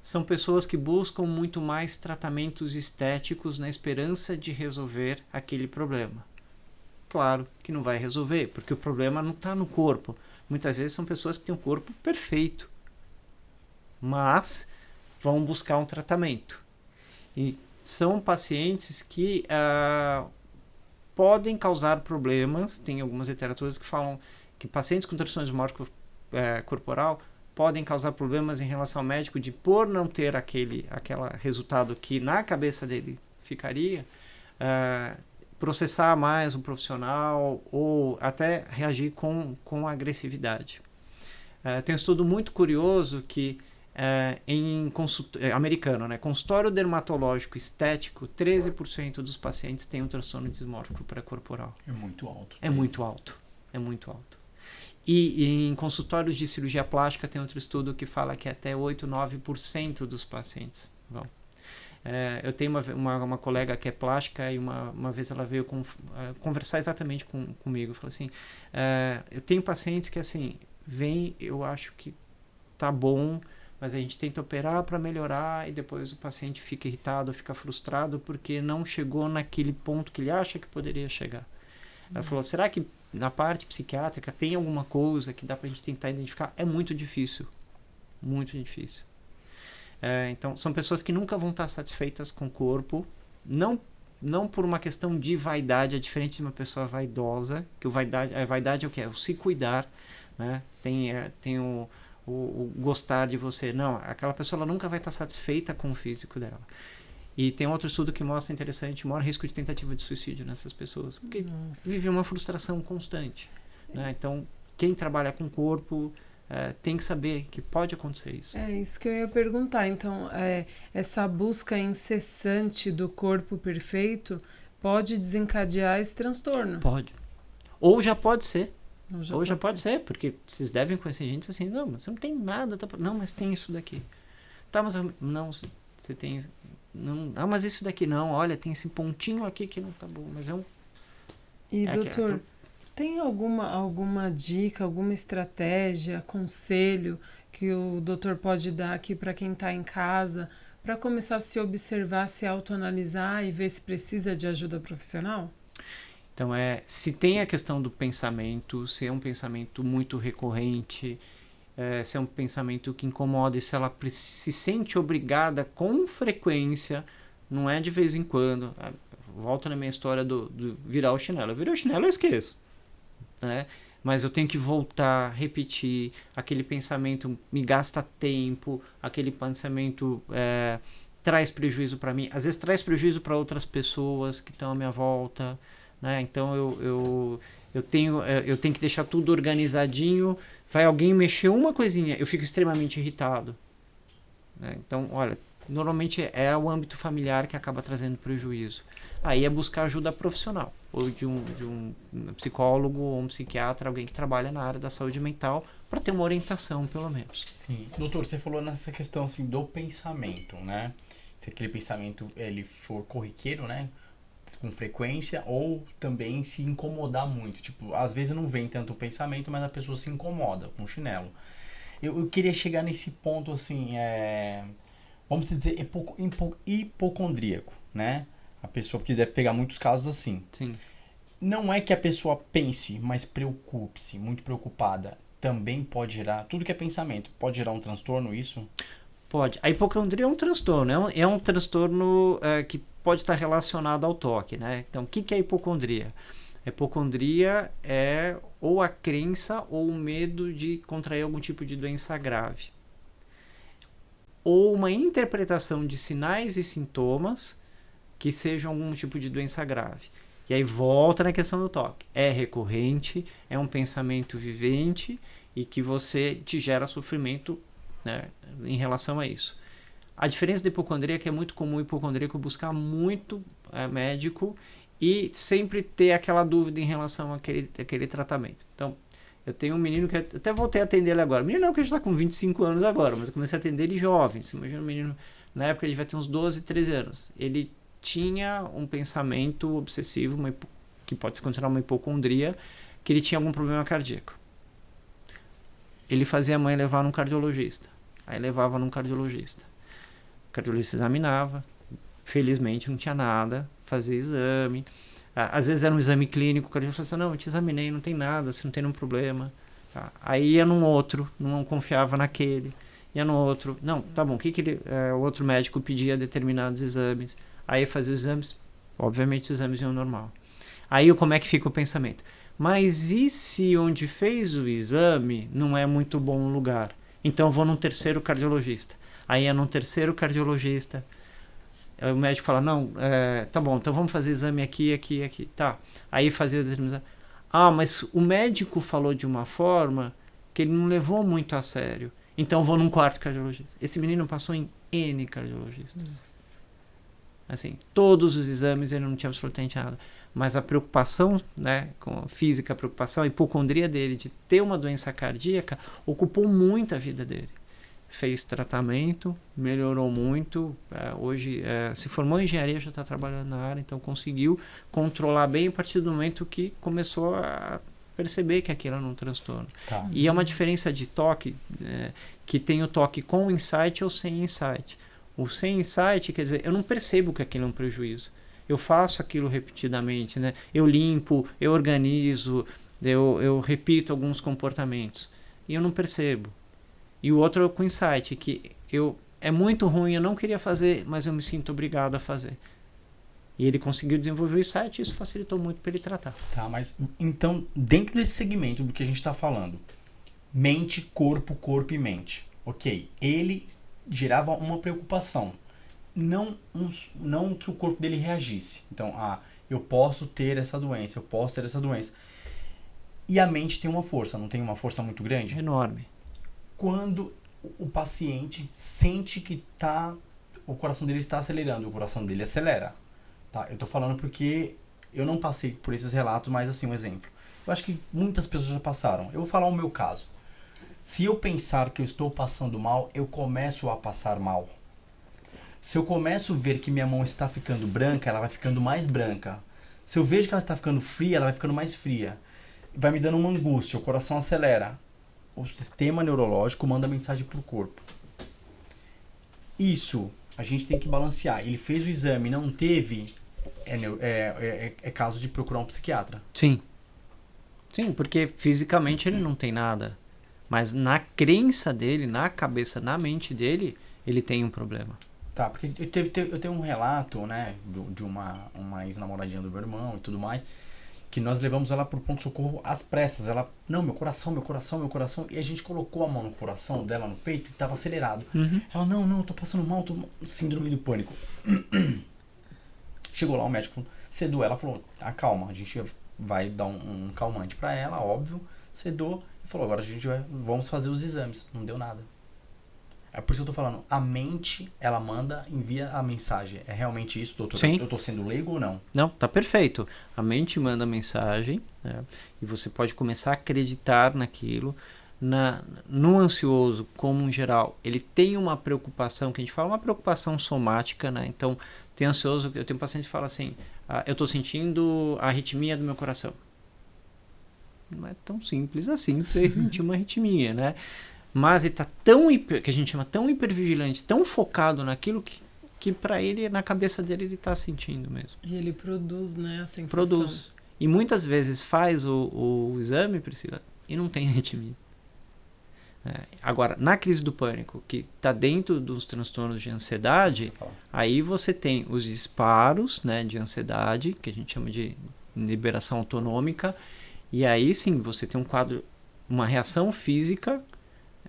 São pessoas que buscam muito mais tratamentos estéticos na esperança de resolver aquele problema. Claro que não vai resolver, porque o problema não está no corpo. Muitas vezes são pessoas que têm um corpo perfeito, mas vão buscar um tratamento. E são pacientes que podem causar problemas. Tem algumas literaturas que falam que pacientes com transtorno dismórfico corporal podem causar problemas em relação ao médico por não ter aquele resultado que na cabeça dele ficaria, processar mais um profissional ou até reagir com agressividade. Tem um estudo muito curioso que em americano, né? Consultório dermatológico estético, 13% dos pacientes têm um transtorno dismórfico pré-corporal. É muito alto. É muito alto. É muito alto. E em consultórios de cirurgia plástica tem outro estudo que fala que até 8, 9% dos pacientes vão. Eu tenho uma colega que é plástica e uma vez ela veio conversar exatamente comigo. Falou assim, eu tenho pacientes que assim, vem, eu acho que tá bom, mas a gente tenta operar para melhorar e depois o paciente fica irritado, fica frustrado porque não chegou naquele ponto que ele acha que poderia chegar. Ela falou, será que na parte psiquiátrica tem alguma coisa que dá para a gente tentar identificar? É muito difícil. Muito difícil. Então, são pessoas que nunca vão estar satisfeitas com o corpo, não por uma questão de vaidade, é diferente de uma pessoa vaidosa, que a vaidade é o que? É o se cuidar, né? Tem o gostar de você. Não, aquela pessoa ela nunca vai estar satisfeita com o físico dela. E tem outro estudo que mostra interessante, maior risco de tentativa de suicídio nessas pessoas, porque vivem uma frustração constante, né? Então, quem trabalha com o corpo tem que saber que pode acontecer isso. É isso que eu ia perguntar. Então, essa busca incessante do corpo perfeito pode desencadear esse transtorno? Pode. Ou já pode ser. Ou já pode ser, porque vocês devem conhecer gente assim, não, mas você não tem nada. Não, mas tem isso daqui. Tá, mas não, você tem... Não, mas isso daqui não, olha, tem esse pontinho aqui que não tá bom, mas é um... E, doutor, tem alguma dica, alguma estratégia, conselho que o doutor pode dar aqui para quem está em casa, para começar a se observar, se autoanalisar e ver se precisa de ajuda profissional? Então, se tem a questão do pensamento, se é um pensamento muito recorrente, se é um pensamento que incomoda e se ela se sente obrigada com frequência, não é de vez em quando. Volto na minha história do virar o chinelo. Eu virei o chinelo, eu esqueço, né? Mas eu tenho que voltar, repetir. Aquele pensamento me gasta tempo, aquele pensamento traz prejuízo para mim. Às vezes traz prejuízo para outras pessoas que estão à minha volta, né? Então eu tenho que deixar tudo organizadinho. Vai alguém mexer uma coisinha, eu fico extremamente irritado, né? Então, olha, normalmente é o âmbito familiar que acaba trazendo prejuízo. Aí é buscar ajuda profissional, ou de um psicólogo ou um psiquiatra, alguém que trabalha na área da saúde mental, para ter uma orientação, pelo menos. Sim. Doutor, você falou nessa questão assim, do pensamento, né? Se aquele pensamento ele for corriqueiro, né? Com frequência, ou também se incomodar muito. Tipo, às vezes não vem tanto o pensamento, mas a pessoa se incomoda com o chinelo. Eu queria chegar nesse ponto assim, vamos dizer, hipocondríaco, né? A pessoa, porque deve pegar muitos casos assim. Sim. Não é que a pessoa pense, mas preocupe-se, muito preocupada. Também pode gerar, tudo que é pensamento, pode gerar um transtorno, isso? Pode. A hipocondria é um transtorno, é um transtorno que pode estar relacionado ao toque, né? Então, o que é hipocondria? A hipocondria é ou a crença ou o medo de contrair algum tipo de doença grave. Ou uma interpretação de sinais e sintomas que sejam algum tipo de doença grave. E aí volta na questão do toque. É recorrente, é um pensamento vivente e que te gera sofrimento, né, em relação a isso. A diferença da hipocondria é que é muito comum o hipocondríaco buscar muito médico e sempre ter aquela dúvida em relação àquele tratamento. Então, eu tenho um menino que até voltei a atender ele agora. O menino não, que já está com 25 anos agora, mas eu comecei a atender ele jovem. Você imagina um menino, na época ele vai ter uns 12, 13 anos. Ele tinha um pensamento obsessivo, que pode se considerar uma hipocondria, que ele tinha algum problema cardíaco. Ele fazia a mãe levar num cardiologista. Aí levava num cardiologista. O cardiologista examinava, felizmente não tinha nada, fazia exame. Às vezes era um exame clínico, o cardiologista falava assim, não, eu te examinei, não tem nada, você não tem nenhum problema. Tá. Aí ia num outro, não confiava naquele. Ia no outro, não, tá bom, o outro médico pedia determinados exames. Aí fazia os exames, obviamente os exames iam normal. Aí como é que fica o pensamento? Mas e se onde fez o exame não é muito bom o lugar? Então eu vou num terceiro cardiologista. Aí é num terceiro cardiologista. Aí o médico fala, não, tá bom, então vamos fazer exame aqui, aqui, aqui. Tá. Aí fazia o exame. Ah, mas o médico falou de uma forma que ele não levou muito a sério. Então eu vou num quarto cardiologista. Esse menino passou em N cardiologistas. Nossa. Assim, todos os exames ele não tinha absolutamente nada. Mas a preocupação, né, com a física, a preocupação, a hipocondria dele de ter uma doença cardíaca ocupou muito a vida dele. Fez tratamento, melhorou muito. Hoje se formou em engenharia, já está trabalhando na área, então conseguiu controlar bem a partir do momento que começou a perceber que aquilo era um transtorno. Tá. E é uma diferença de toque, que tem o toque com insight ou sem insight. O sem insight, quer dizer, eu não percebo que aquilo é um prejuízo. Eu faço aquilo repetidamente, né? Eu limpo, eu organizo, eu repito alguns comportamentos. E eu não percebo. E o outro é com insight, que é muito ruim, eu não queria fazer, mas eu me sinto obrigado a fazer. E ele conseguiu desenvolver o insight e isso facilitou muito para ele tratar. Tá, mas então, dentro desse segmento do que a gente está falando, mente, corpo e mente. Ok, ele gerava uma preocupação. não que o corpo dele reagisse. Então, eu posso ter essa doença, eu posso ter essa doença. E a mente tem uma força, não tem uma força muito grande? Enorme. Quando o paciente sente que o coração dele está acelerando, o coração dele acelera. Tá? Eu tô falando porque eu não passei por esses relatos, mas assim, um exemplo. Eu acho que muitas pessoas já passaram. Eu vou falar o meu caso. Se eu pensar que eu estou passando mal, eu começo a passar mal. Se eu começo a ver que minha mão está ficando branca, ela vai ficando mais branca. Se eu vejo que ela está ficando fria, ela vai ficando mais fria. Vai me dando uma angústia, o coração acelera. O sistema neurológico manda mensagem pro corpo. Isso a gente tem que balancear. Ele fez o exame, não teve, é caso de procurar um psiquiatra. Sim. Sim, porque fisicamente ele não tem nada. Mas na crença dele, na cabeça, na mente dele, ele tem um problema. Tá, porque eu tenho um relato, né, de uma ex-namoradinha do meu irmão e tudo mais, que nós levamos ela pro pronto-socorro às pressas. Ela, não, meu coração. E a gente colocou a mão no coração dela, no peito, e tava acelerado. Uhum. Ela, não, tô passando mal, tô síndrome do pânico. Chegou lá, o médico sedou ela, falou, calma, a gente vai dar um calmante pra ela, óbvio, sedou, e falou, agora vamos fazer os exames. Não deu nada. É por isso que eu tô falando, a mente, ela envia a mensagem. É realmente isso, doutor? Sim. Eu tô sendo leigo ou não? Não, tá perfeito. A mente manda a mensagem, né, e você pode começar a acreditar naquilo. No ansioso, como em geral, ele tem uma preocupação, que a gente fala, uma preocupação somática, né? Então, tem ansioso, eu tenho um paciente que fala assim, eu tô sentindo a arritmia do meu coração. Não é tão simples assim você sentir uma arritmia, né? Mas ele está que a gente chama tão hipervigilante, tão focado naquilo que para ele, na cabeça dele, ele está sentindo mesmo. E ele produz, né, a sensação. Produz. E muitas vezes faz o exame, Priscila, e não tem arritmia. Agora, na crise do pânico, que está dentro dos transtornos de ansiedade, aí você tem os disparos, né, de ansiedade, que a gente chama de liberação autonômica, e aí sim você tem um quadro, uma reação física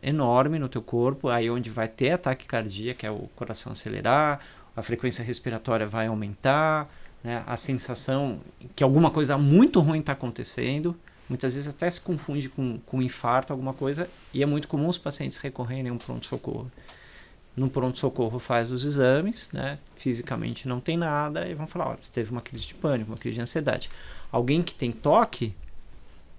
enorme no teu corpo, aí onde vai ter ataque cardíaco, que é o coração acelerar, a frequência respiratória vai aumentar, né, a sensação que alguma coisa muito ruim está acontecendo, muitas vezes até se confunde com infarto, alguma coisa, e é muito comum os pacientes recorrerem a um pronto-socorro. No pronto-socorro faz os exames, né, fisicamente não tem nada, e vão falar, olha, você teve uma crise de pânico, uma crise de ansiedade. Alguém que tem toque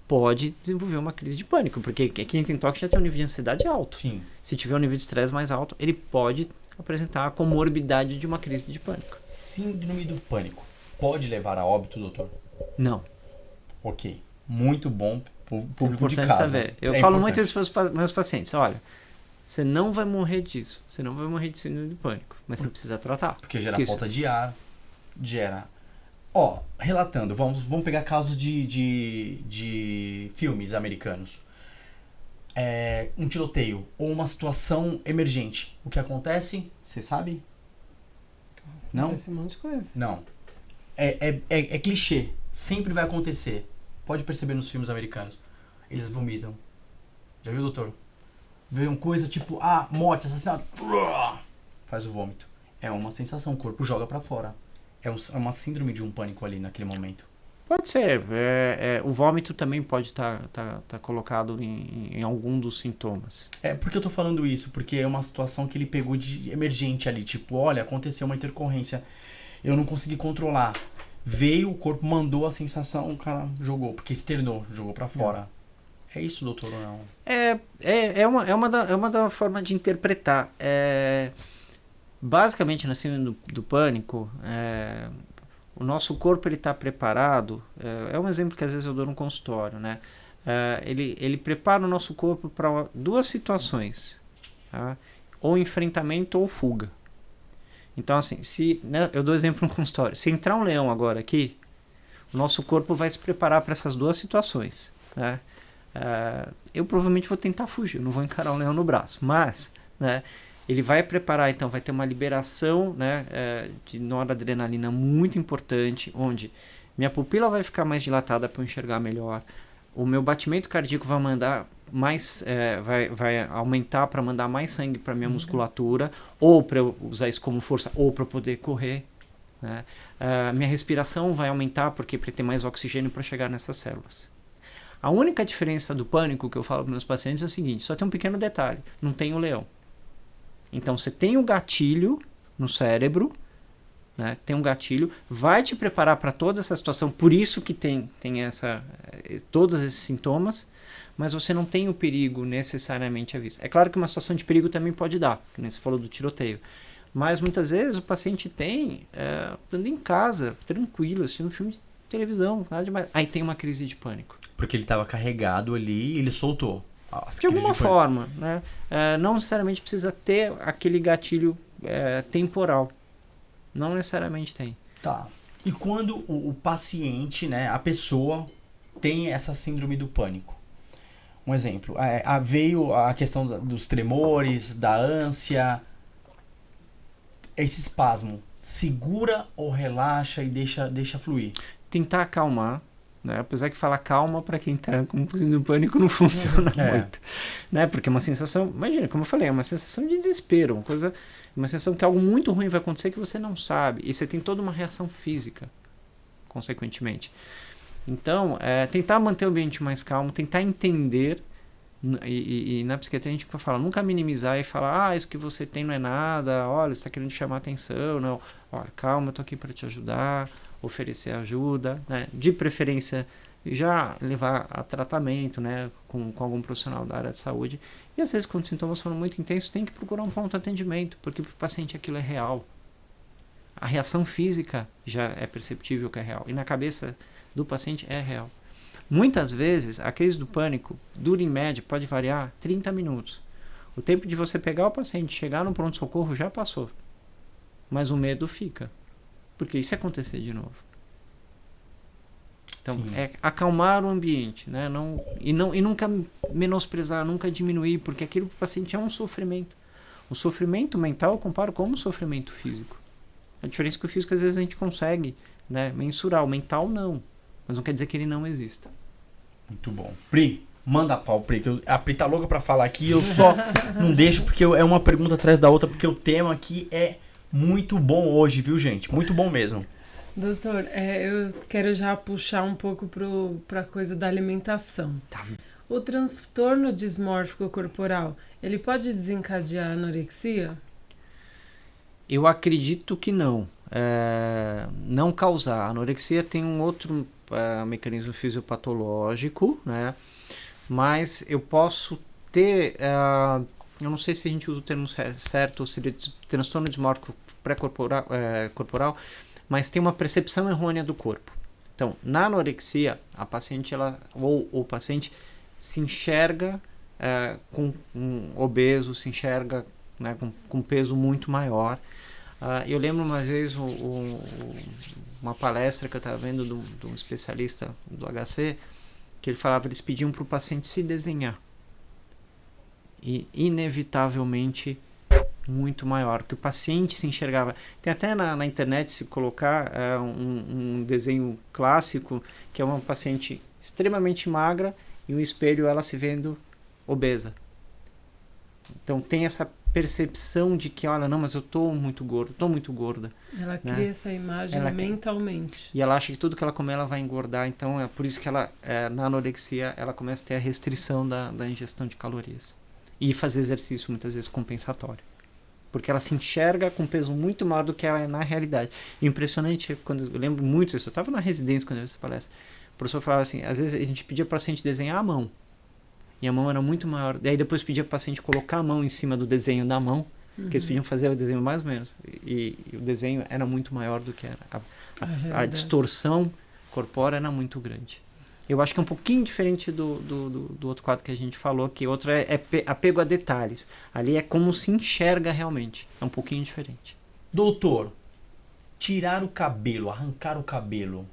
pode desenvolver uma crise de pânico, porque quem tem toque já tem um nível de ansiedade alto. Sim. Se tiver um nível de estresse mais alto, ele pode apresentar a comorbidade de uma crise de pânico. Síndrome do pânico pode levar a óbito, doutor? Não. Ok. Muito bom pro público Importante de casa. saber. Eu falo muito isso para os meus pacientes. Olha, você não vai morrer disso. Você não vai morrer de síndrome do pânico. Mas você precisa tratar. Porque gera falta de ar, gera... relatando, vamos pegar casos de filmes americanos. Um tiroteio ou uma situação emergente. O que acontece? Você sabe? Não? Acontece um monte de coisa. Não. É clichê. Sempre vai acontecer. Pode perceber nos filmes americanos. Eles vomitam. Já viu, doutor? Vê uma coisa tipo, morte, assassinato. Faz o vômito. É uma sensação, o corpo joga pra fora. É uma síndrome de um pânico ali naquele momento. Pode ser. O vômito também pode estar colocado em algum dos sintomas. Por que eu tô falando isso? Porque é uma situação que ele pegou de emergente ali. Tipo, olha, aconteceu uma intercorrência. Eu não consegui controlar. Veio, o corpo mandou a sensação, o cara jogou. Porque externou, jogou pra fora. É isso, doutor, ou não? É uma da forma de interpretar. Basicamente, na síndrome do pânico, o nosso corpo está preparado. É um exemplo que às vezes eu dou no consultório, né? Ele prepara o nosso corpo para duas situações, tá? Ou enfrentamento ou fuga. Então, assim, eu dou exemplo no consultório. Se entrar um leão agora aqui, o nosso corpo vai se preparar para essas duas situações, né? Eu provavelmente vou tentar fugir, eu não vou encarar um leão no braço, mas, né, ele vai preparar, então vai ter uma liberação, né, de noradrenalina muito importante, onde minha pupila vai ficar mais dilatada para eu enxergar melhor, o meu batimento cardíaco vai mandar mais, vai aumentar para mandar mais sangue para minha musculatura, ou para eu usar isso como força, ou para poder correr, né? Minha respiração vai aumentar porque para ter mais oxigênio para chegar nessas células. A única diferença do pânico que eu falo para meus pacientes é o seguinte, só tem um pequeno detalhe, não tem o leão. Então você tem o gatilho no cérebro, né? Tem um gatilho, vai te preparar para toda essa situação, por isso que tem todos esses sintomas, mas você não tem o perigo necessariamente à vista. É claro que uma situação de perigo também pode dar, que nem você falou do tiroteio, mas muitas vezes o paciente tem, estando em casa, tranquilo, assistindo um filme de televisão, nada demais. Aí tem uma crise de pânico. Porque ele estava carregado ali e ele soltou. De alguma forma, né? Não necessariamente precisa ter aquele gatilho temporal. Não necessariamente tem. Tá. E quando o paciente, né, a pessoa tem essa síndrome do pânico? Um exemplo, veio a questão dos tremores, da ânsia, esse espasmo, segura ou relaxa e deixa fluir? Tentar acalmar, né? Apesar que falar calma para quem está com síndrome do pânico não funciona muito, né? Porque é uma sensação, imagina, como eu falei, é uma sensação de desespero, uma sensação que algo muito ruim vai acontecer que você não sabe, e você tem toda uma reação física, consequentemente. Então, tentar manter o ambiente mais calmo, tentar entender, e na psiquiatria a gente fala, nunca minimizar e falar, isso que você tem não é nada, olha, você está querendo chamar atenção, não, olha, calma, eu estou aqui para te ajudar, oferecer ajuda, né? De preferência já levar a tratamento, né? com algum profissional da área de saúde, e às vezes quando os sintomas foram muito intensos tem que procurar um pronto atendimento, porque para o paciente aquilo é real. A reação física já é perceptível que é real, e na cabeça do paciente é real. Muitas vezes a crise do pânico dura em média, pode variar 30 minutos. O tempo de você pegar o paciente, chegar no pronto-socorro já passou, mas o medo fica. Porque isso acontecer de novo. Então, é acalmar o ambiente, né? E nunca menosprezar, nunca diminuir, porque aquilo para o paciente é um sofrimento. O sofrimento mental eu comparo como o sofrimento físico. A diferença é que o físico às vezes a gente consegue, né, mensurar, o mental não. Mas não quer dizer que ele não exista. Muito bom. Pri, manda pau, Pri, que a Pri tá louca para falar aqui, eu só não deixo porque é uma pergunta atrás da outra, porque o tema aqui é muito bom hoje, viu, gente? Muito bom mesmo. Doutor, eu quero já puxar um pouco para a coisa da alimentação. Tá. O transtorno dismórfico corporal, ele pode desencadear a anorexia? Eu acredito que não. Não causar. A anorexia tem um outro mecanismo fisiopatológico, né? Mas eu posso ter... eu não sei se a gente usa o termo certo, ou seria transtorno dismórfico corporal, mas tem uma percepção errônea do corpo. Então, na anorexia, a paciente ou o paciente se enxerga com obeso, se enxerga, né, com peso muito maior. Eu lembro uma vez uma palestra que eu estava vendo de um especialista do HC, que ele falava, eles pediam para o paciente se desenhar. E inevitavelmente muito maior, porque o paciente se enxergava. Tem até na internet, se colocar um desenho clássico, que é uma paciente extremamente magra e um espelho ela se vendo obesa. Então tem essa percepção de que, olha, não, mas eu estou muito gordo, estou muito gorda. Ela cria essa imagem mentalmente. E ela acha que tudo que ela comer ela vai engordar, então é por isso que ela, na anorexia, ela começa a ter a restrição da ingestão de calorias. E fazer exercício muitas vezes compensatório. Porque ela se enxerga com peso muito maior do que ela é na realidade. E impressionante, quando eu lembro muito disso, eu estava na residência quando eu vi essa palestra, o professor falava assim, às vezes a gente pedia para o paciente desenhar a mão, e a mão era muito maior, daí depois pedia para o paciente colocar a mão em cima do desenho da mão, que eles pediam fazer o desenho mais ou menos, e o desenho era muito maior do que era. A distorção corpórea era muito grande. Eu acho que é um pouquinho diferente do outro quadro que a gente falou, que outro é apego a detalhes. Ali é como se enxerga realmente. É um pouquinho diferente. Doutor, tirar o cabelo, arrancar o cabelo,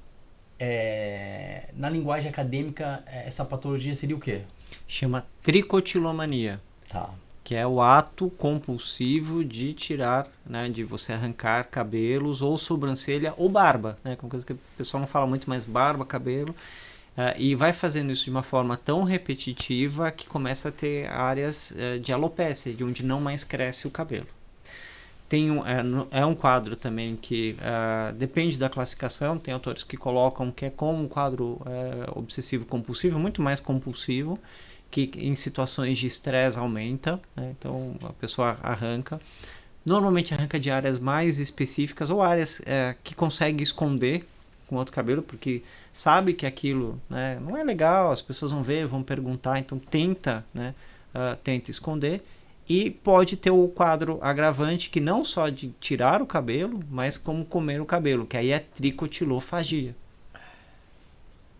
na linguagem acadêmica, essa patologia seria o quê? Chama tricotilomania. Tá. Que é o ato compulsivo de tirar, né, de você arrancar cabelos ou sobrancelha ou barba, né, com coisa que o pessoal não fala muito, mas barba, cabelo, E vai fazendo isso de uma forma tão repetitiva que começa a ter áreas de alopécia, de onde não mais cresce o cabelo. É um quadro também que depende da classificação. Tem autores que colocam que é como um quadro obsessivo compulsivo, muito mais compulsivo, que em situações de estresse aumenta, né? Então a pessoa arranca. Normalmente arranca de áreas mais específicas ou áreas que consegue esconder com outro cabelo, porque sabe que aquilo, né, não é legal, as pessoas vão ver, vão perguntar, então tenta, né, tenta esconder. E pode ter o quadro agravante que não só de tirar o cabelo, mas como comer o cabelo, que aí é tricotilofagia.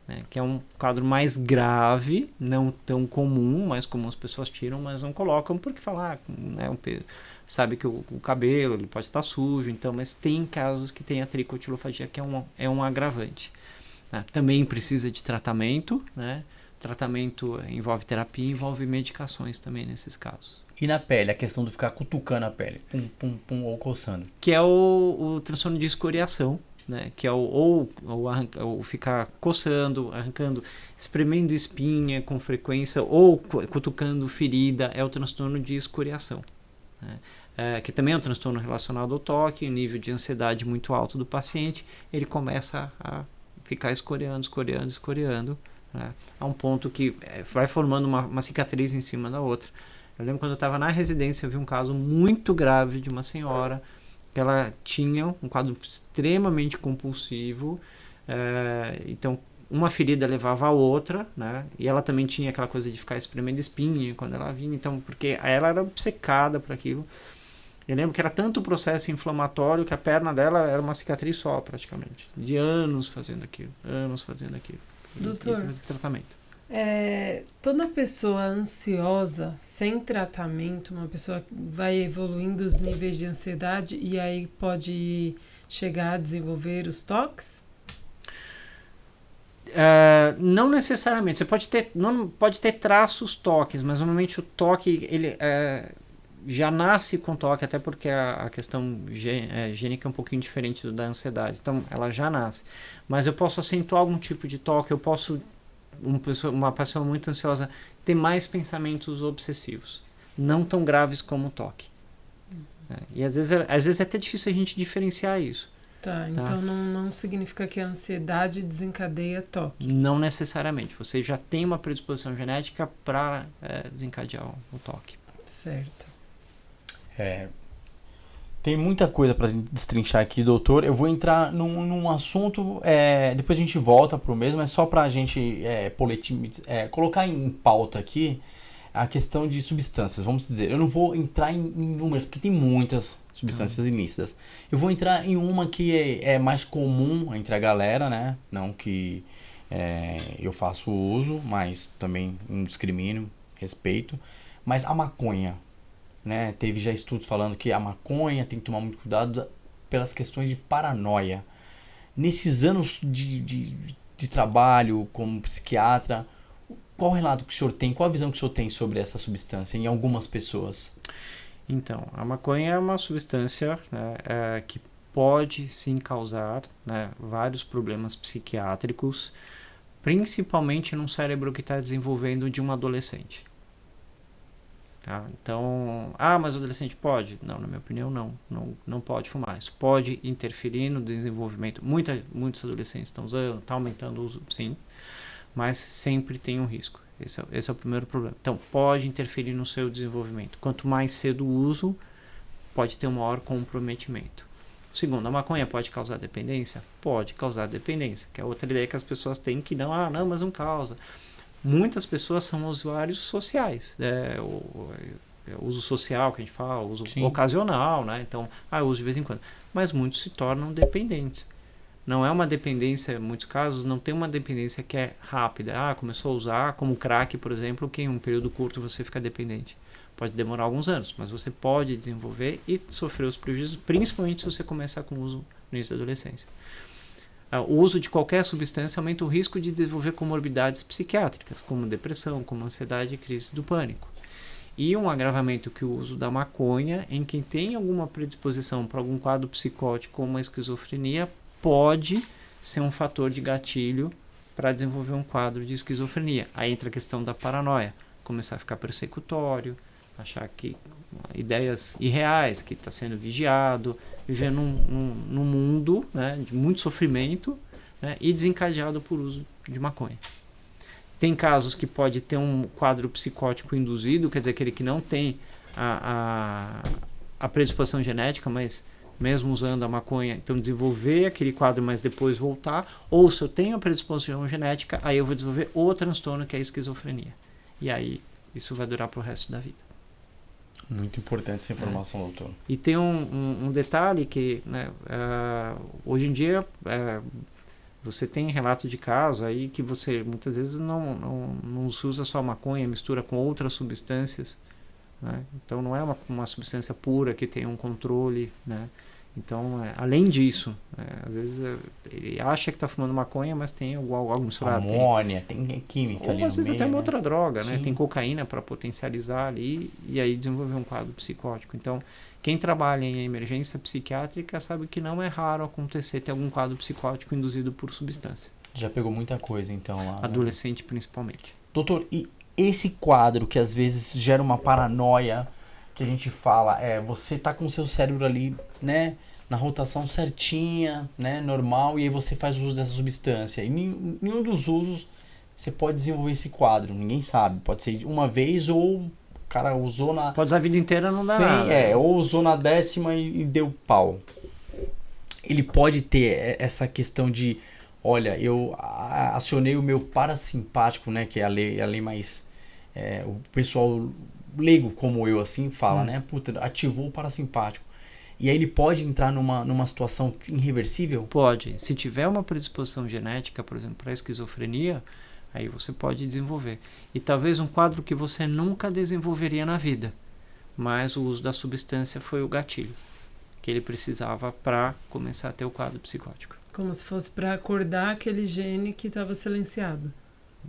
Né, que é um quadro mais grave, não tão comum, mais comum as pessoas tiram, mas não colocam porque falam, né, sabe que o cabelo ele pode estar sujo, então, mas tem casos que tem a tricotilofagia, que é um agravante. Né. Também precisa de tratamento, né? Tratamento envolve terapia, envolve medicações também nesses casos. E na pele, a questão de ficar cutucando a pele, pum, pum, pum, ou coçando. Que é o transtorno de escoriação, né? Que é ou ficar coçando, arrancando, espremendo espinha com frequência, ou cutucando ferida, é o transtorno de escoriação. Né? Que também é um transtorno relacionado ao toque, nível de ansiedade muito alto do paciente, ele começa a ficar escoriando, né? A um ponto que vai formando uma cicatriz em cima da outra. Eu lembro quando eu estava na residência, eu vi um caso muito grave de uma senhora que ela tinha um quadro extremamente compulsivo, então uma ferida levava a outra, né? E ela também tinha aquela coisa de ficar espremendo espinha quando ela vinha, então, porque ela era obcecada por aquilo. Eu lembro que era tanto o processo inflamatório que a perna dela era uma cicatriz só, praticamente, de anos fazendo aquilo. Doutor, e tratamento. Toda pessoa ansiosa, sem tratamento, uma pessoa que vai evoluindo os níveis de ansiedade e aí pode chegar a desenvolver os toques? Não necessariamente. Você pode ter traços toques, mas normalmente o toque ele já nasce com toque, até porque a questão gênica é um pouquinho diferente da ansiedade. Então, ela já nasce. Mas eu posso acentuar algum tipo de toque, eu posso, uma pessoa muito ansiosa, ter mais pensamentos obsessivos. Não tão graves como o toque. E às vezes é até difícil a gente diferenciar isso. Tá, então não significa que a ansiedade desencadeia toque. Não necessariamente. Você já tem uma predisposição genética para desencadear o toque. Certo. Tem muita coisa para destrinchar aqui, doutor. Eu vou entrar num assunto, depois a gente volta pro mesmo, é só para a gente colocar em pauta aqui a questão de substâncias, vamos dizer. Eu não vou entrar em números, porque tem muitas substâncias ilícitas. Eu vou entrar em uma que é mais comum entre a galera, né? Não que eu faço uso, mas também não discrimino, respeito. Mas a maconha, né? Teve já estudos falando que a maconha tem que tomar muito cuidado pelas questões de paranoia. Nesses anos de trabalho como psiquiatra, qual o relato que o senhor tem, qual a visão que o senhor tem sobre essa substância em algumas pessoas? Então, a maconha é uma substância, né, que pode sim causar, né, vários problemas psiquiátricos, principalmente num cérebro que está desenvolvendo de um adolescente. Tá? Então, mas o adolescente pode? Não, na minha opinião, não pode fumar. Isso pode interferir no desenvolvimento. Muitos adolescentes estão usando, está aumentando o uso, sim, mas sempre tem um risco. Esse é o primeiro problema. Então, pode interferir no seu desenvolvimento. Quanto mais cedo o uso, pode ter um maior comprometimento. Segundo, a maconha pode causar dependência? Pode causar dependência, que é outra ideia que as pessoas têm que não, mas não causa. Muitas pessoas são usuários sociais, o uso social que a gente fala, o uso ocasional, né? Então, eu uso de vez em quando. Mas muitos se tornam dependentes. Não é uma dependência, em muitos casos, não tem uma dependência que é rápida. Começou a usar, como crack, por exemplo, que em um período curto você fica dependente. Pode demorar alguns anos, mas você pode desenvolver e sofrer os prejuízos, principalmente se você começar com o uso no início da adolescência. O uso de qualquer substância aumenta o risco de desenvolver comorbidades psiquiátricas, como depressão, como ansiedade e crise do pânico. E um agravamento que o uso da maconha, em quem tem alguma predisposição para algum quadro psicótico como a esquizofrenia, pode ser um fator de gatilho para desenvolver um quadro de esquizofrenia. Aí entra a questão da paranoia, começar a ficar persecutório, achar que ideias irreais, que está sendo vigiado, viver num mundo, né, de muito sofrimento, né, e desencadeado por uso de maconha. Tem casos que pode ter um quadro psicótico induzido, quer dizer, aquele que não tem a predisposição genética, mas mesmo usando a maconha, então desenvolver aquele quadro, mas depois voltar. Ou se eu tenho a predisposição genética, aí eu vou desenvolver o transtorno, que é a esquizofrenia. E aí isso vai durar para o resto da vida. Muito importante essa informação, doutor. E tem um detalhe que, né, hoje em dia você tem relato de casos aí que você muitas vezes não usa só maconha, mistura com outras substâncias, né? Então não é uma substância pura que tem um controle, né? Então, além disso, às vezes ele acha que está fumando maconha, mas tem algo misturado. Amônia, tem química ali no meio. Ou às vezes até uma outra droga, né? Sim. Tem cocaína para potencializar ali e aí desenvolver um quadro psicótico. Então, quem trabalha em emergência psiquiátrica sabe que não é raro acontecer ter algum quadro psicótico induzido por substância. Já pegou muita coisa, então, lá. Adolescente, principalmente. Doutor, e esse quadro que às vezes gera uma paranoia, que a gente fala, você tá com o seu cérebro ali, né, na rotação certinha, né, normal, e aí você faz o uso dessa substância. E nenhum dos usos você pode desenvolver esse quadro, ninguém sabe. Pode ser uma vez ou o cara usou na... Pode usar a vida inteira, não dá nada. Ou usou na 10ª e deu pau. Ele pode ter essa questão de, olha, eu acionei o meu parasimpático, né, que é a lei mais... o pessoal leigo como eu, assim, fala, né? Puta, ativou o parasimpático. E aí ele pode entrar numa situação irreversível? Pode. Se tiver uma predisposição genética, por exemplo, para esquizofrenia, aí você pode desenvolver. E talvez um quadro que você nunca desenvolveria na vida, mas o uso da substância foi o gatilho que ele precisava para começar a ter o quadro psicótico. Como se fosse para acordar aquele gene que estava silenciado.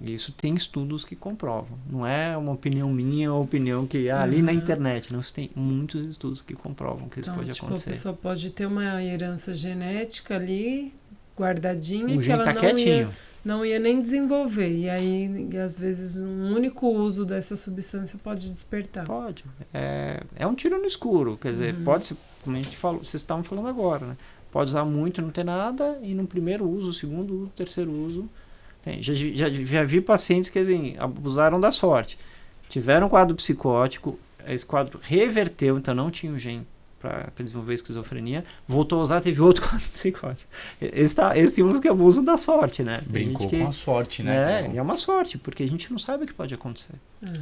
Isso tem estudos que comprovam. Não é uma opinião minha ou opinião que ali na internet. Não, tem muitos estudos que comprovam que isso pode acontecer. A pessoa pode ter uma herança genética ali guardadinha que gene ela quietinho. não ia nem desenvolver. E aí, às vezes, um único uso dessa substância pode despertar. Pode. É um tiro no escuro. Quer dizer, pode ser, como a gente falou, vocês estavam falando agora, né? Pode usar muito e não ter nada, e no primeiro uso, segundo uso, terceiro uso... Já vi pacientes que assim, abusaram da sorte. Tiveram um quadro psicótico, esse quadro reverteu, então não tinha o gene para desenvolver esquizofrenia, voltou a usar, teve outro quadro psicótico. Esse é um que abusa da sorte, né? Brincou com a sorte, né? É uma sorte, porque a gente não sabe o que pode acontecer.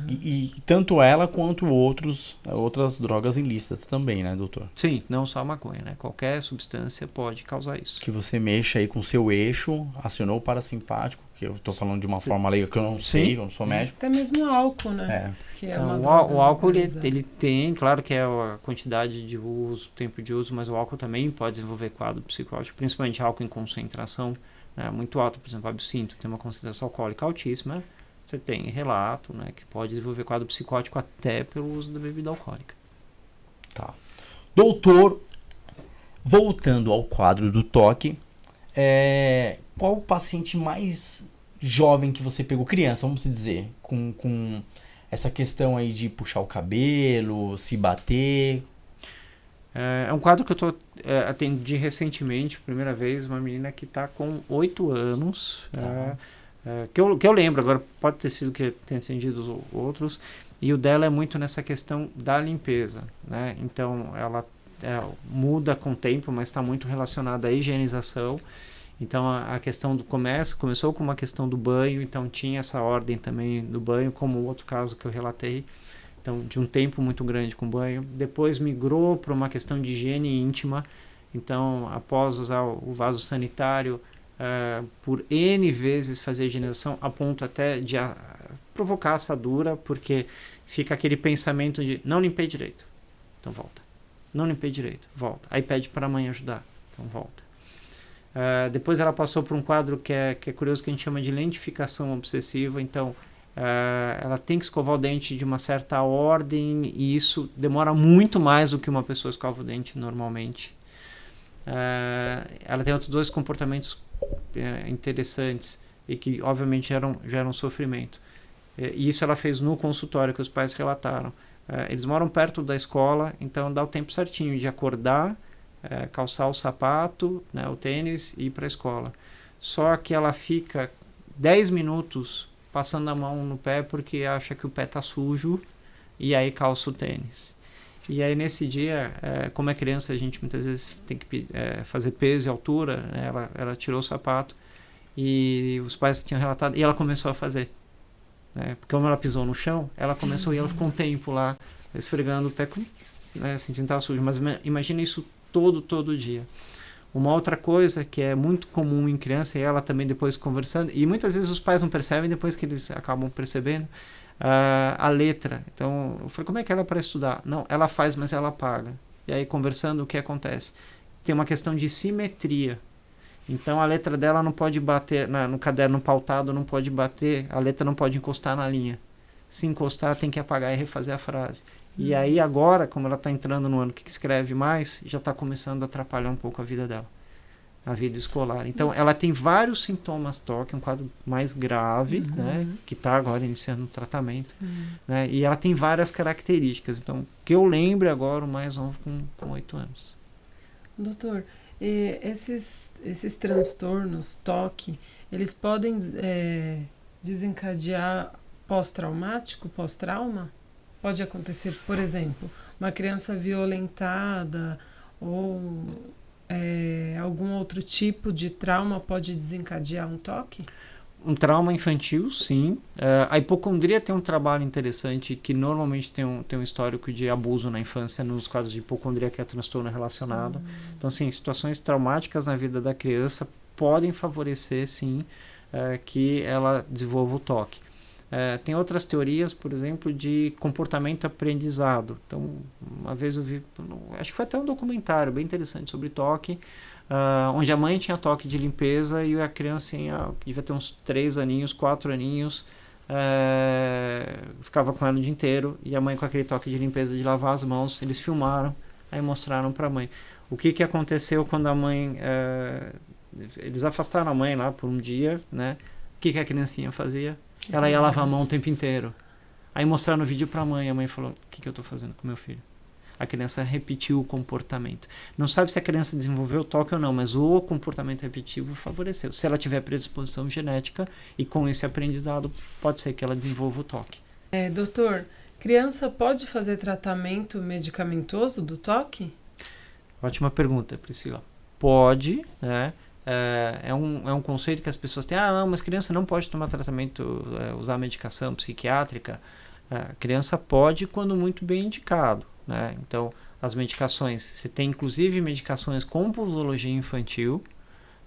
E tanto ela quanto outras drogas ilícitas também, né, doutor? Sim, não só a maconha, né? Qualquer substância pode causar isso. Que você mexa aí com o seu eixo, acionou o parasimpático, que eu tô falando de uma forma leiga que eu não sei, eu não sou médico. Até mesmo o álcool, né? Que é então, uma o álcool ele tem, claro que é a quantidade de uso, tempo de uso, mas o álcool também pode desenvolver quadro psicótico, principalmente álcool em concentração, né, muito alta, por exemplo, absinto, tem uma concentração alcoólica altíssima, você tem relato, né, que pode desenvolver quadro psicótico até pelo uso da bebida alcoólica. Tá. Doutor, voltando ao quadro do toque, qual o paciente mais jovem que você pegou, criança, vamos dizer, com essa questão aí de puxar o cabelo, se bater? É um quadro que eu atendi recentemente, primeira vez, uma menina que está com 8 anos, que eu lembro, agora pode ter sido que tenha atendido os outros, e o dela é muito nessa questão da limpeza, né? Então ela muda com o tempo, mas está muito relacionada à higienização. Então a questão começou com uma questão do banho, então tinha essa ordem também do banho, como o outro caso que eu relatei. Então, de um tempo muito grande com banho. Depois migrou para uma questão de higiene íntima. Então, após usar o vaso sanitário, por N vezes fazer a higienização, a ponto até de provocar assadura, porque fica aquele pensamento de não limpei direito, então volta. Não limpei direito, volta. Aí pede para a mãe ajudar, então volta. Depois ela passou por um quadro que é curioso, que a gente chama de lentificação obsessiva. Então, ela tem que escovar o dente de uma certa ordem e isso demora muito mais do que uma pessoa escova o dente normalmente. Ela tem outros dois comportamentos interessantes. e que obviamente geram um sofrimento. E isso ela fez no consultório que os pais relataram. Eles moram perto da escola, então dá o tempo certinho de acordar, calçar o sapato, né, o tênis e ir para a escola. Só que ela fica 10 minutos passando a mão no pé porque acha que o pé está sujo e aí calça o tênis. E aí nesse dia, como é criança, a gente muitas vezes tem que fazer peso e altura, né, ela tirou o sapato e os pais tinham relatado e ela começou a fazer. Porque como ela pisou no chão, ela começou e ela ficou um tempo lá esfregando o pé, sentindo que estava sujo. Mas imagina isso todo dia. Uma outra coisa que é muito comum em criança, e ela também depois conversando, e muitas vezes os pais não percebem, depois que eles acabam percebendo, a letra. Então, eu falei, como é que ela é para estudar? Não, ela faz, mas ela apaga. E aí, conversando, o que acontece? Tem uma questão de simetria. Então, a letra dela não pode bater, no caderno pautado não pode bater, a letra não pode encostar na linha. Se encostar, tem que apagar e refazer a frase. E aí, agora, como ela está entrando no ano que escreve mais, já está começando a atrapalhar um pouco a vida dela, a vida escolar. Então, ela tem vários sintomas TOC, um quadro mais grave, né, que está agora iniciando o tratamento. Né, e ela tem várias características. Então, que eu lembre agora, o mais novo com 8 anos. Doutor, esses transtornos TOC, eles podem desencadear pós-traumático, pós-trauma? Pode acontecer, por exemplo, uma criança violentada ou algum outro tipo de trauma pode desencadear um TOC? Um trauma infantil, sim. A hipocondria tem um trabalho interessante que normalmente tem um histórico de abuso na infância, nos casos de hipocondria, que é transtorno relacionado. Então, sim, situações traumáticas na vida da criança podem favorecer, sim, que ela desenvolva o TOC. Tem outras teorias, por exemplo, de comportamento aprendizado. Então, uma vez eu vi, acho que foi até um documentário bem interessante sobre TOC, onde a mãe tinha toque de limpeza e a criança devia ter uns 3 aninhos, 4 aninhos, ficava com ela o dia inteiro, e a mãe com aquele toque de limpeza de lavar as mãos. Eles filmaram, aí mostraram para a mãe. O que aconteceu quando a mãe... eles afastaram a mãe lá por um dia, né? O que a criancinha fazia? Ela ia lavar a mão o tempo inteiro. Aí mostraram no vídeo para a mãe falou, o que eu estou fazendo com meu filho? A criança repetiu o comportamento. Não sabe se a criança desenvolveu o TOC ou não, mas o comportamento repetitivo favoreceu. Se ela tiver predisposição genética e com esse aprendizado, pode ser que ela desenvolva o TOC. Doutor, criança pode fazer tratamento medicamentoso do TOC? Ótima pergunta, Priscila. Pode, né? É um conceito que as pessoas têm. Não, mas criança não pode tomar tratamento, usar medicação psiquiátrica. A criança pode quando muito bem indicado. Né? Então, as medicações, você tem inclusive medicações com posologia infantil.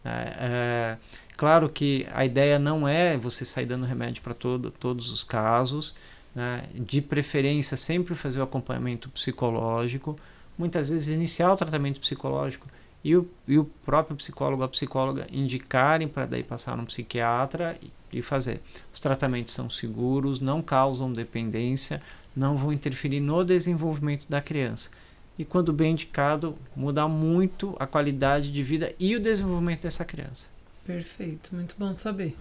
Né? Claro que a ideia não é você sair dando remédio para todos os casos. Né? De preferência, sempre fazer o acompanhamento psicológico. Muitas vezes iniciar o tratamento psicológico e o próprio psicólogo ou a psicóloga indicarem para daí passar um psiquiatra e fazer. Os tratamentos são seguros, não causam dependência, não vão interferir no desenvolvimento da criança. E quando bem indicado, muda muito a qualidade de vida e o desenvolvimento dessa criança. Perfeito, muito bom saber.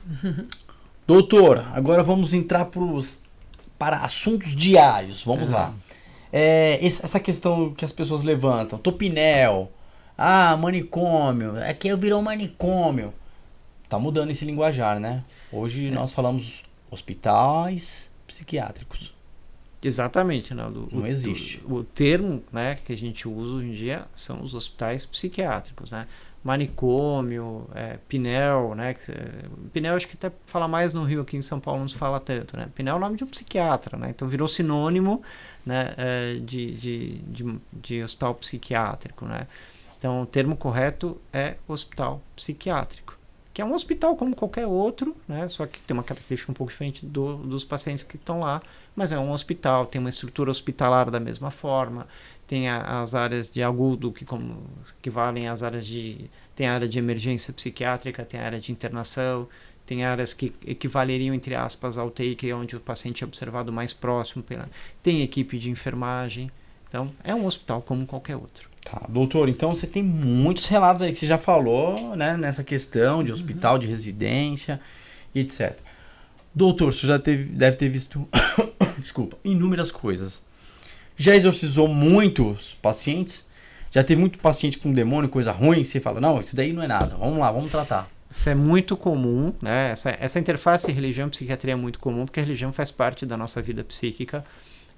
Doutor, agora vamos entrar para assuntos diários. Vamos lá. Essa questão que as pessoas levantam, Topinel, manicômio, aqui virou manicômio. Tá mudando esse linguajar, né? Hoje nós falamos hospitais psiquiátricos. Exatamente, Ronaldo. Não existe. O termo, né, que a gente usa hoje em dia são os hospitais psiquiátricos, né? Manicômio, Pinel, né? Pinel acho que até fala mais no Rio, aqui em São Paulo não se fala tanto, né? Pinel é o nome de um psiquiatra, né? Então virou sinônimo, né, de hospital psiquiátrico, né? Então o termo correto é hospital psiquiátrico, que é um hospital como qualquer outro, né? Só que tem uma característica um pouco diferente dos pacientes que estão lá, mas é um hospital, tem uma estrutura hospitalar da mesma forma, tem as áreas de agudo que valem às áreas tem a área de emergência psiquiátrica, tem a área de internação, tem áreas que equivaleriam, entre aspas, ao UTI, que é onde o paciente é observado mais próximo, tem equipe de enfermagem, então é um hospital como qualquer outro. Tá, doutor, então você tem muitos relatos aí que você já falou, né, nessa questão de hospital, de residência. e etc. Doutor, você já deve ter visto desculpa, inúmeras coisas. Já exorcizou muitos pacientes? Já teve muito paciente com demônio, coisa ruim, você fala, não, isso daí não é nada, vamos lá, vamos tratar. Isso é muito comum, né? Essa interface religião e psiquiatria é muito comum, porque a religião faz parte da nossa vida psíquica.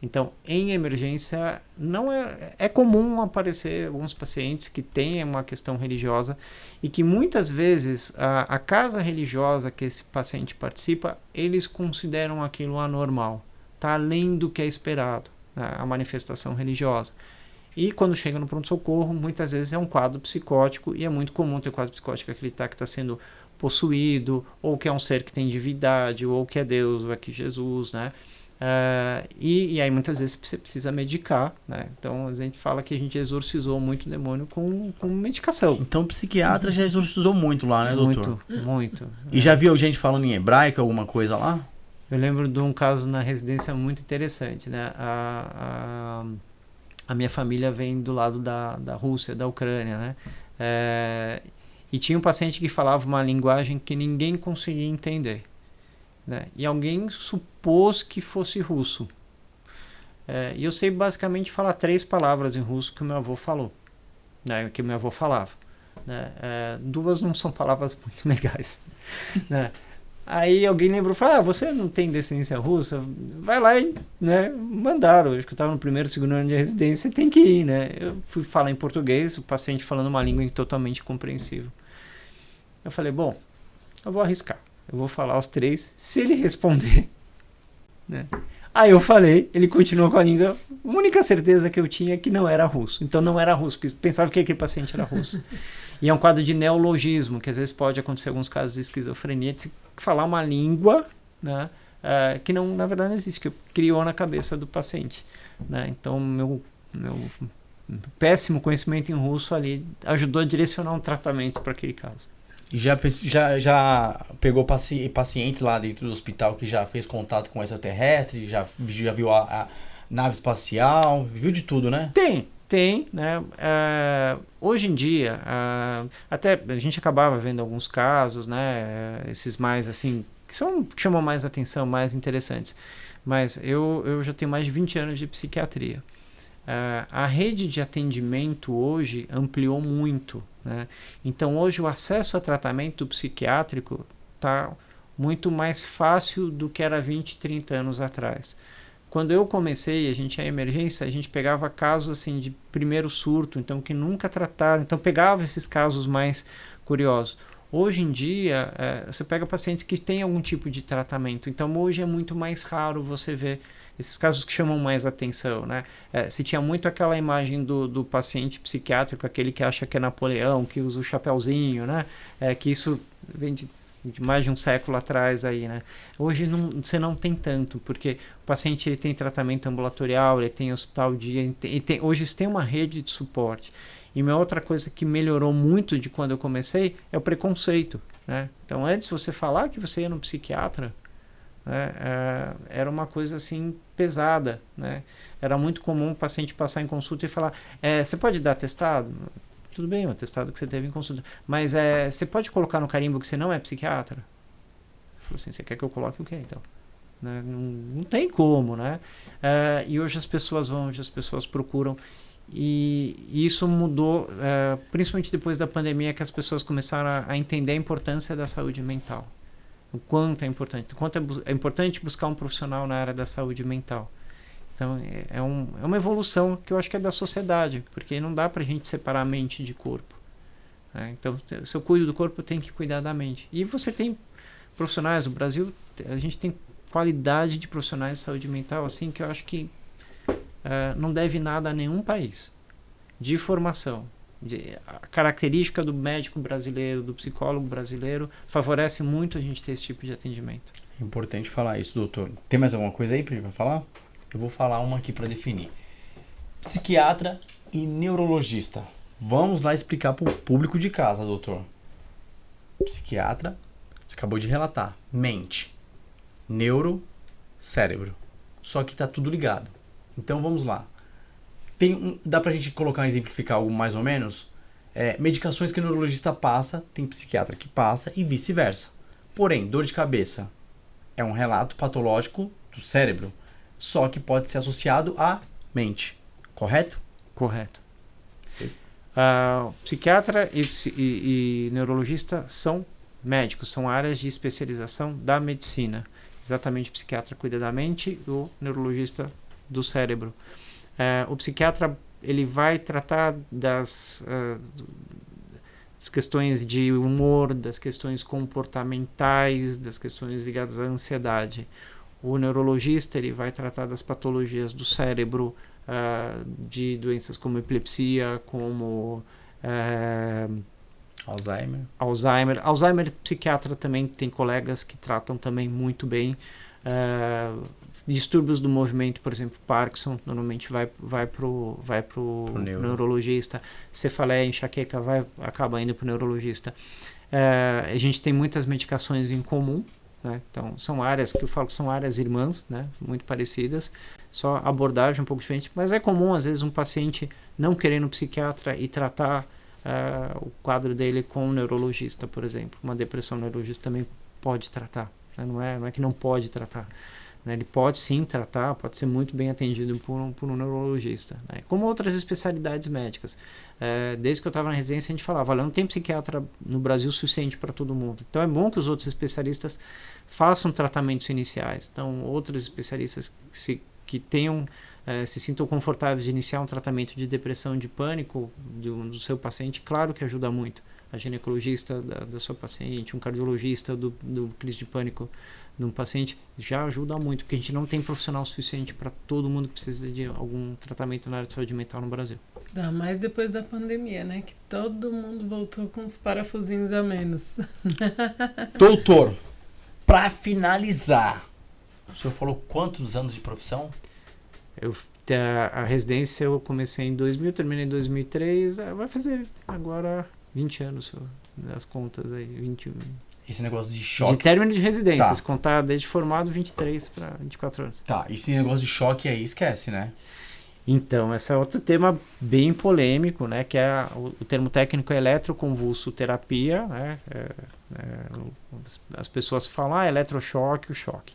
Então, em emergência, não é comum aparecer alguns pacientes que têm uma questão religiosa e que muitas vezes a casa religiosa que esse paciente participa, eles consideram aquilo anormal, está além do que é esperado, né? A manifestação religiosa. E quando chega no pronto-socorro, muitas vezes é um quadro psicótico, e é muito comum ter quadro psicótico acreditar que está sendo possuído, ou que é um ser que tem divindade, ou que é Deus, ou é que Jesus, né? E aí muitas vezes você precisa medicar, né? Então a gente fala que a gente exorcizou muito demônio com medicação. Então o psiquiatra já exorcizou muito lá, né, doutor? Muito. E já viu gente falando em hebraico, alguma coisa lá? Eu lembro de um caso na residência muito interessante, né? A minha família vem do lado da Rússia, da Ucrânia, né? E tinha um paciente que falava uma linguagem que ninguém conseguia entender, né? E alguém supôs que fosse russo. E eu sei basicamente falar 3 palavras em russo que o meu avô falou, né? Que o meu avô falava, né? 2 não são palavras muito legais, né? Aí alguém lembrou, falou, você não tem descendência russa? Vai lá e, né, mandaram. Acho que eu estava no 1º, 2º ano de residência, tem que ir, né? Eu fui falar em português, o paciente falando uma língua totalmente compreensível. Eu falei, bom, eu vou arriscar. Eu vou falar os 3, se ele responder, né? Aí eu falei, ele continuou com a língua, a única certeza que eu tinha é que não era russo. Então não era russo, porque pensava que aquele paciente era russo. E é um quadro de neologismo, que às vezes pode acontecer em alguns casos de esquizofrenia, de se falar uma língua, né, que não, na verdade não existe, que criou na cabeça do paciente, né? Então meu péssimo conhecimento em russo ali ajudou a direcionar um tratamento para aquele caso. E já pegou pacientes lá dentro do hospital que já fez contato com extraterrestre, já viu a nave espacial, viu de tudo, né? Tem, né? Hoje em dia, até a gente acabava vendo alguns casos, né? Esses mais assim, que chamam mais atenção, mais interessantes. Mas eu já tenho mais de 20 anos de psiquiatria. A rede de atendimento hoje ampliou muito, né? Então hoje o acesso a tratamento psiquiátrico está muito mais fácil do que era 20, 30 anos atrás. Quando eu comecei, a gente ia em emergência, a gente pegava casos assim de primeiro surto, então que nunca trataram, então pegava esses casos mais curiosos. Hoje em dia, você pega pacientes que têm algum tipo de tratamento, então hoje é muito mais raro você ver esses casos que chamam mais atenção, né? Se tinha muito aquela imagem do paciente psiquiátrico, aquele que acha que é Napoleão, que usa o chapéuzinho, né? Que isso vem de mais de um século atrás aí, né? Hoje você não tem tanto, porque o paciente ele tem tratamento ambulatorial, ele tem hospital dia, hoje você tem uma rede de suporte. E uma outra coisa que melhorou muito de quando eu comecei é o preconceito, né? Então antes você falar que você ia no psiquiatra, né, era uma coisa assim pesada, né? Era muito comum o paciente passar em consulta e falar, você pode dar atestado? Tudo bem, o atestado que você teve em consulta. Mas você pode colocar no carimbo que você não é psiquiatra? Eu falei assim, você quer que eu coloque o quê, então? Né? Não tem como, né? E hoje as pessoas vão, hoje as pessoas procuram. E isso mudou, principalmente depois da pandemia, que as pessoas começaram a entender a importância da saúde mental. O quanto é importante. O quanto é importante buscar um profissional na área da saúde mental. Então, é uma evolução que eu acho que é da sociedade, porque não dá pra gente separar a mente de corpo, né? Então, se eu cuido do corpo, eu tenho que cuidar da mente. E você tem profissionais, no Brasil, a gente tem qualidade de profissionais de saúde mental, assim, que eu acho que não deve nada a nenhum país. De formação. A característica do médico brasileiro, do psicólogo brasileiro, favorece muito a gente ter esse tipo de atendimento. É importante falar isso, doutor. Tem mais alguma coisa aí para falar? Eu vou falar uma aqui para definir. Psiquiatra e neurologista. Vamos lá explicar para o público de casa, doutor. Psiquiatra, você acabou de relatar. Mente. Neuro, cérebro. Só que tá tudo ligado. Então vamos lá. Dá pra gente colocar, exemplificar algo mais ou menos? Medicações que o neurologista passa, tem psiquiatra que passa e vice-versa. Porém, dor de cabeça é um relato patológico do cérebro, só que pode ser associado à mente, correto? Correto. Psiquiatra e neurologista são médicos, são áreas de especialização da medicina. Exatamente, o psiquiatra cuida da mente e o neurologista do cérebro. O psiquiatra ele vai tratar das questões de humor, das questões comportamentais, das questões ligadas à ansiedade. O neurologista ele vai tratar das patologias do cérebro, de doenças como epilepsia, como Alzheimer, psiquiatra também tem colegas que tratam também muito bem. Distúrbios do movimento, por exemplo, Parkinson, normalmente vai pro neurologista. Cefaleia, enxaqueca, acaba indo pro neurologista. A gente tem muitas medicações em comum, né? Então, são áreas que eu falo que são áreas irmãs, né? Muito parecidas, só abordagem um pouco diferente, mas é comum, às vezes, um paciente não querer ir no psiquiatra e tratar o quadro dele com um neurologista, por exemplo. Uma depressão, o neurologista também pode tratar, né? Não é que não pode tratar, né? Ele pode sim tratar, pode ser muito bem atendido por um neurologista, né? Como outras especialidades médicas. Desde que eu estava na residência, a gente falava, olha, não tem psiquiatra no Brasil suficiente para todo mundo. Então é bom que os outros especialistas façam tratamentos iniciais. Então, outros especialistas que tenham, se sintam confortáveis de iniciar um tratamento de depressão, de pânico do seu paciente, claro que ajuda muito. A ginecologista da sua paciente, um cardiologista do crise de pânico de um paciente, já ajuda muito, porque a gente não tem profissional suficiente para todo mundo que precisa de algum tratamento na área de saúde mental no Brasil. Ainda mais depois da pandemia, né? Que todo mundo voltou com os parafusinhos a menos. Doutor, para finalizar, o senhor falou quantos anos de profissão? A residência eu comecei em 2000, terminei em 2003, vai fazer agora 20 anos, das contas aí, 21. Esse negócio de choque... De término de residência, tá. Se contar desde formado, 23 para 24 anos. Tá, esse negócio de choque aí, esquece, né? Então, esse é outro tema bem polêmico, né? Que é o termo técnico é eletroconvulsoterapia, né? As pessoas falam, eletrochoque, o choque.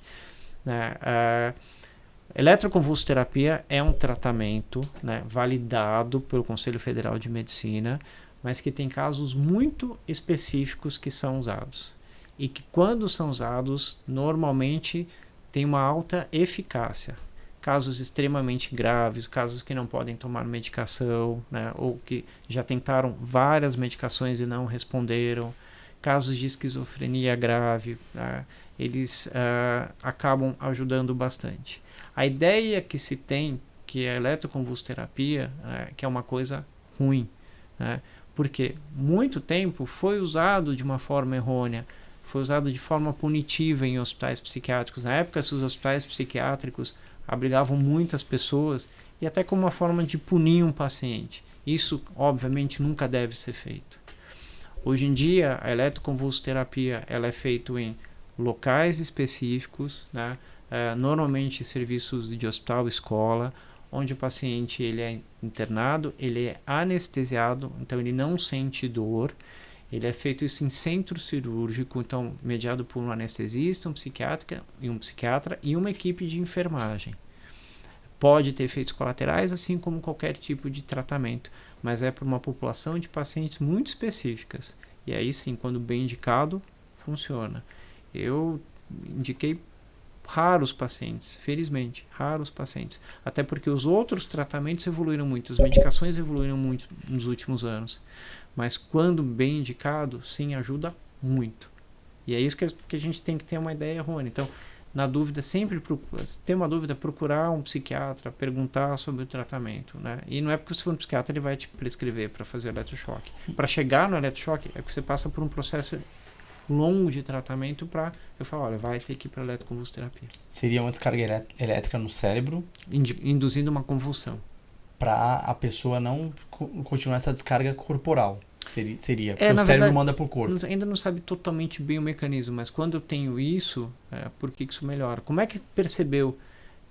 Eletroconvulsoterapia é um tratamento, né, validado pelo Conselho Federal de Medicina, mas que tem casos muito específicos que são usados. E que quando são usados, normalmente tem uma alta eficácia. Casos extremamente graves, casos que não podem tomar medicação, né, ou que já tentaram várias medicações e não responderam, casos de esquizofrenia grave, eles acabam ajudando bastante. A ideia que se tem que a eletroconvulsoterapia, que é uma coisa ruim, né, porque muito tempo foi usado de uma forma errônea, foi usado de forma punitiva em hospitais psiquiátricos. Na época, os hospitais psiquiátricos abrigavam muitas pessoas e até como uma forma de punir um paciente. Isso, obviamente, nunca deve ser feito. Hoje em dia, a eletroconvulsoterapia ela é feita em locais específicos, né? Normalmente serviços de hospital, escola, onde o paciente ele é internado, ele é anestesiado, então ele não sente dor. Ele é feito isso em centro cirúrgico, então mediado por um anestesista, um psiquiatra e uma equipe de enfermagem. Pode ter efeitos colaterais, assim como qualquer tipo de tratamento, mas é para uma população de pacientes muito específicas. E aí sim, quando bem indicado, funciona. Eu indiquei raros pacientes, felizmente, raros pacientes. Até porque os outros tratamentos evoluíram muito, as medicações evoluíram muito nos últimos anos. Mas quando bem indicado, sim, ajuda muito. E é isso que a gente tem que ter uma ideia errônea. Então, na dúvida, sempre se tem uma dúvida, procurar um psiquiatra, perguntar sobre o tratamento, né? E não é porque você for um psiquiatra, ele vai te prescrever para fazer eletrochoque. Para chegar no eletrochoque, é que você passa por um processo longo de tratamento para eu falar, olha, vai ter que ir para eletroconvulsoterapia. Seria uma descarga elétrica no cérebro, induzindo uma convulsão. Para a pessoa não continuar essa descarga corporal. Seria porque o na cérebro verdade, manda pro corpo. Ainda não sabe totalmente bem o mecanismo, mas quando eu tenho isso, por que isso melhora? Como é que percebeu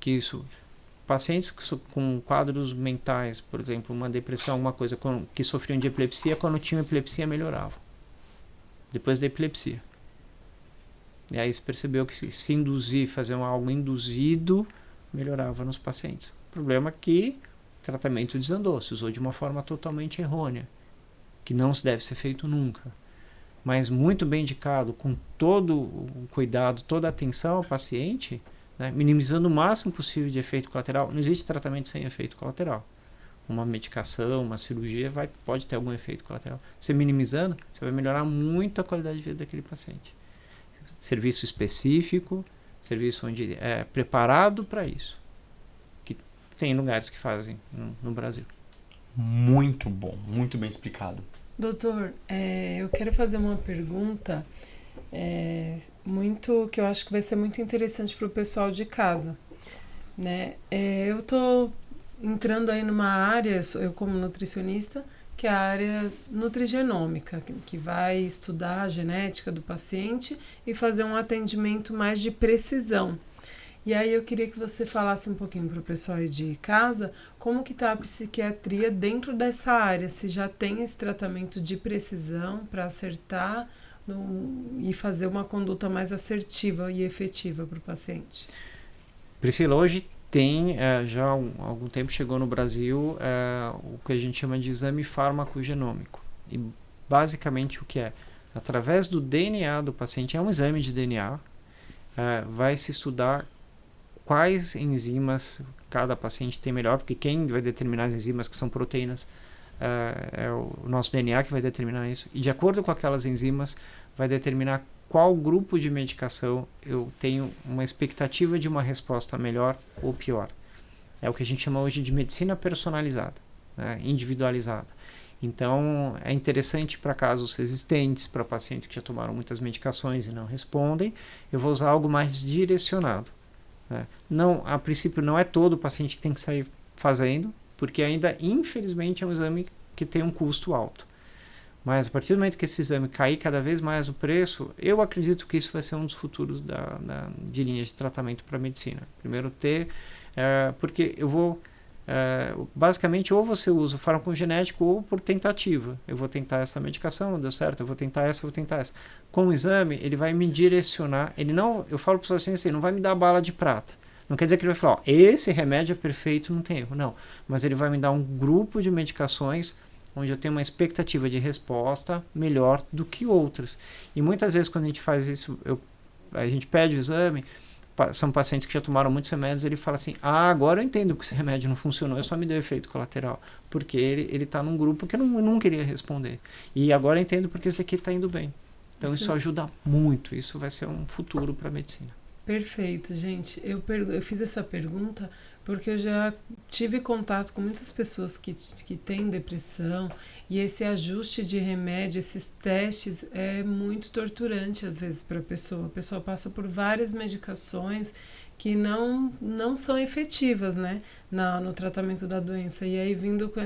que isso... Pacientes com quadros mentais, por exemplo, uma depressão, alguma coisa, que sofriam de epilepsia, quando tinham epilepsia, melhoravam. Depois da epilepsia. E aí se percebeu que se induzir, fazer algo induzido, melhorava nos pacientes. O problema é que o tratamento desandou, se usou de uma forma totalmente errônea, que não se deve ser feito nunca. Mas muito bem indicado, com todo o cuidado, toda a atenção ao paciente, né, minimizando o máximo possível de efeito colateral. Não existe tratamento sem efeito colateral. Uma medicação, uma cirurgia pode ter algum efeito colateral. Você minimizando, você vai melhorar muito a qualidade de vida daquele paciente. Serviço específico, serviço onde é preparado para isso. Que tem lugares que fazem no Brasil. Muito bom, muito bem explicado. Doutor, eu quero fazer uma pergunta que eu acho que vai ser muito interessante para o pessoal de casa, né? Eu estou entrando aí numa área, eu como nutricionista, que é a área nutrigenômica, que vai estudar a genética do paciente e fazer um atendimento mais de precisão. E aí eu queria que você falasse um pouquinho para o pessoal aí de casa como que está a psiquiatria dentro dessa área, se já tem esse tratamento de precisão para acertar e fazer uma conduta mais assertiva e efetiva para o paciente. Priscila, hoje tem, já há algum tempo chegou no Brasil o que a gente chama de exame farmacogenômico. E basicamente o que é? Através do DNA do paciente, é um exame de DNA, vai se estudar quais enzimas cada paciente tem melhor, porque quem vai determinar as enzimas, que são proteínas, é o nosso DNA que vai determinar isso. E de acordo com aquelas enzimas, vai determinar qual grupo de medicação eu tenho uma expectativa de uma resposta melhor ou pior. É o que a gente chama hoje de medicina personalizada, né, individualizada. Então, é interessante para casos resistentes, para pacientes que já tomaram muitas medicações e não respondem, eu vou usar algo mais direcionado. Né? Não, a princípio, não é todo paciente que tem que sair fazendo, porque ainda, infelizmente, é um exame que tem um custo alto. Mas a partir do momento que esse exame cair cada vez mais o preço, eu acredito que isso vai ser um dos futuros de linhas de tratamento para a medicina. Primeiro porque eu vou, basicamente, ou você usa o farmacogenético ou por tentativa. Eu vou tentar essa medicação, não deu certo, eu vou tentar essa. Com o exame, ele vai me direcionar, eu falo para o paciente assim, não vai me dar bala de prata. Não quer dizer que ele vai falar, ó, esse remédio é perfeito, não tem erro. Não, mas ele vai me dar um grupo de medicações onde eu tenho uma expectativa de resposta melhor do que outras. E muitas vezes quando a gente faz isso, a gente pede o exame, são pacientes que já tomaram muitos remédios, ele fala assim, agora eu entendo que esse remédio não funcionou, eu só me deu efeito colateral, porque ele está num grupo que eu não queria responder. E agora eu entendo porque esse aqui está indo bem. Então isso ajuda muito, isso vai ser um futuro para a medicina. Perfeito, gente. Eu fiz essa pergunta porque eu já tive contato com muitas pessoas que têm depressão e esse ajuste de remédio, esses testes é muito torturante às vezes para a pessoa. A pessoa passa por várias medicações que não são efetivas, né, no tratamento da doença. E aí vindo com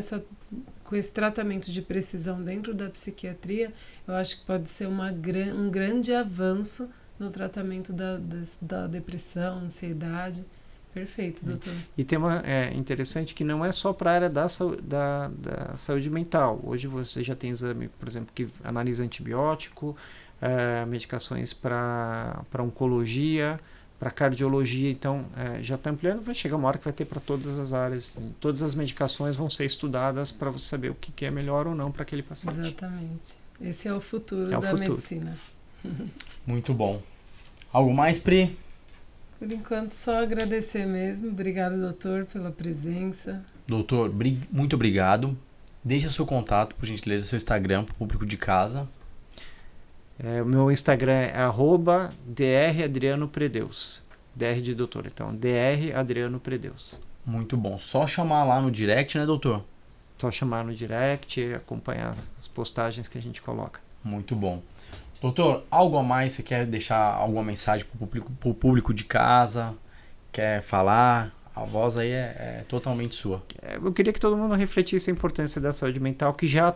esse tratamento de precisão dentro da psiquiatria, eu acho que pode ser um grande avanço no tratamento da depressão, ansiedade. Perfeito, doutor. E tem uma interessante que não é só para a área da saúde mental. Hoje você já tem exame, por exemplo, que analisa antibiótico, medicações para oncologia, para cardiologia. Então, já está ampliando, vai chegar uma hora que vai ter para todas as áreas. Todas as medicações vão ser estudadas para você saber o que é melhor ou não para aquele paciente. Exatamente. Esse é o futuro da medicina. Muito bom. Algo mais, Pri? Por enquanto, só agradecer mesmo. Obrigado, doutor, pela presença. Doutor, muito obrigado. Deixe o seu contato, por gentileza, seu Instagram para o público de casa. O meu Instagram é @dradrianopredeus. DR de doutor, então, dradrianopredeus. Muito bom. Só chamar lá no direct, né, doutor? Só chamar no direct e acompanhar as postagens que a gente coloca. Muito bom. Doutor, algo a mais? Você quer deixar alguma mensagem para o público de casa? Quer falar? A voz aí é totalmente sua. Eu queria que todo mundo refletisse a importância da saúde mental, que já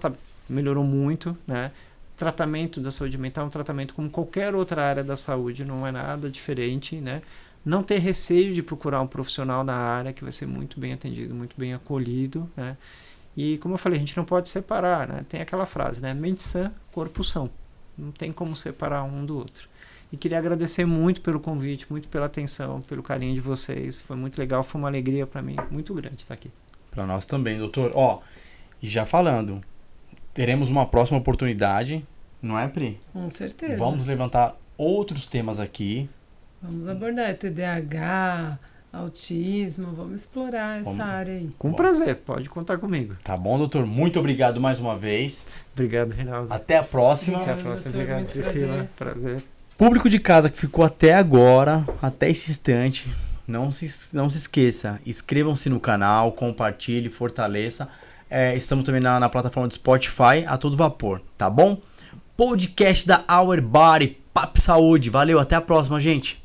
melhorou muito, né? Tratamento da saúde mental é um tratamento como qualquer outra área da saúde, não é nada diferente, né? Não ter receio de procurar um profissional na área que vai ser muito bem atendido, muito bem acolhido, né? E como eu falei, a gente não pode separar, né? Tem aquela frase, né? Mente sã, corpo são. Não tem como separar um do outro. E queria agradecer muito pelo convite, muito pela atenção, pelo carinho de vocês. Foi muito legal, foi uma alegria para mim muito grande estar aqui. Para nós também, doutor. Ó, já falando, teremos uma próxima oportunidade, não é, Pri? Com certeza. Vamos levantar outros temas aqui. Vamos abordar TDAH, autismo, vamos explorar essa área aí. Com prazer, pode contar comigo. Tá bom, doutor? Muito obrigado mais uma vez. Obrigado, Reinaldo. Até a próxima. Até a próxima. doutor, Obrigado, muito Priscila. Prazer. Público de casa que ficou até agora, até esse instante, não se esqueça, inscrevam-se no canal, compartilhe, fortaleça. Estamos também na plataforma do Spotify, a todo vapor, tá bom? Podcast da Our Body, Papo Saúde. Valeu, até a próxima, gente.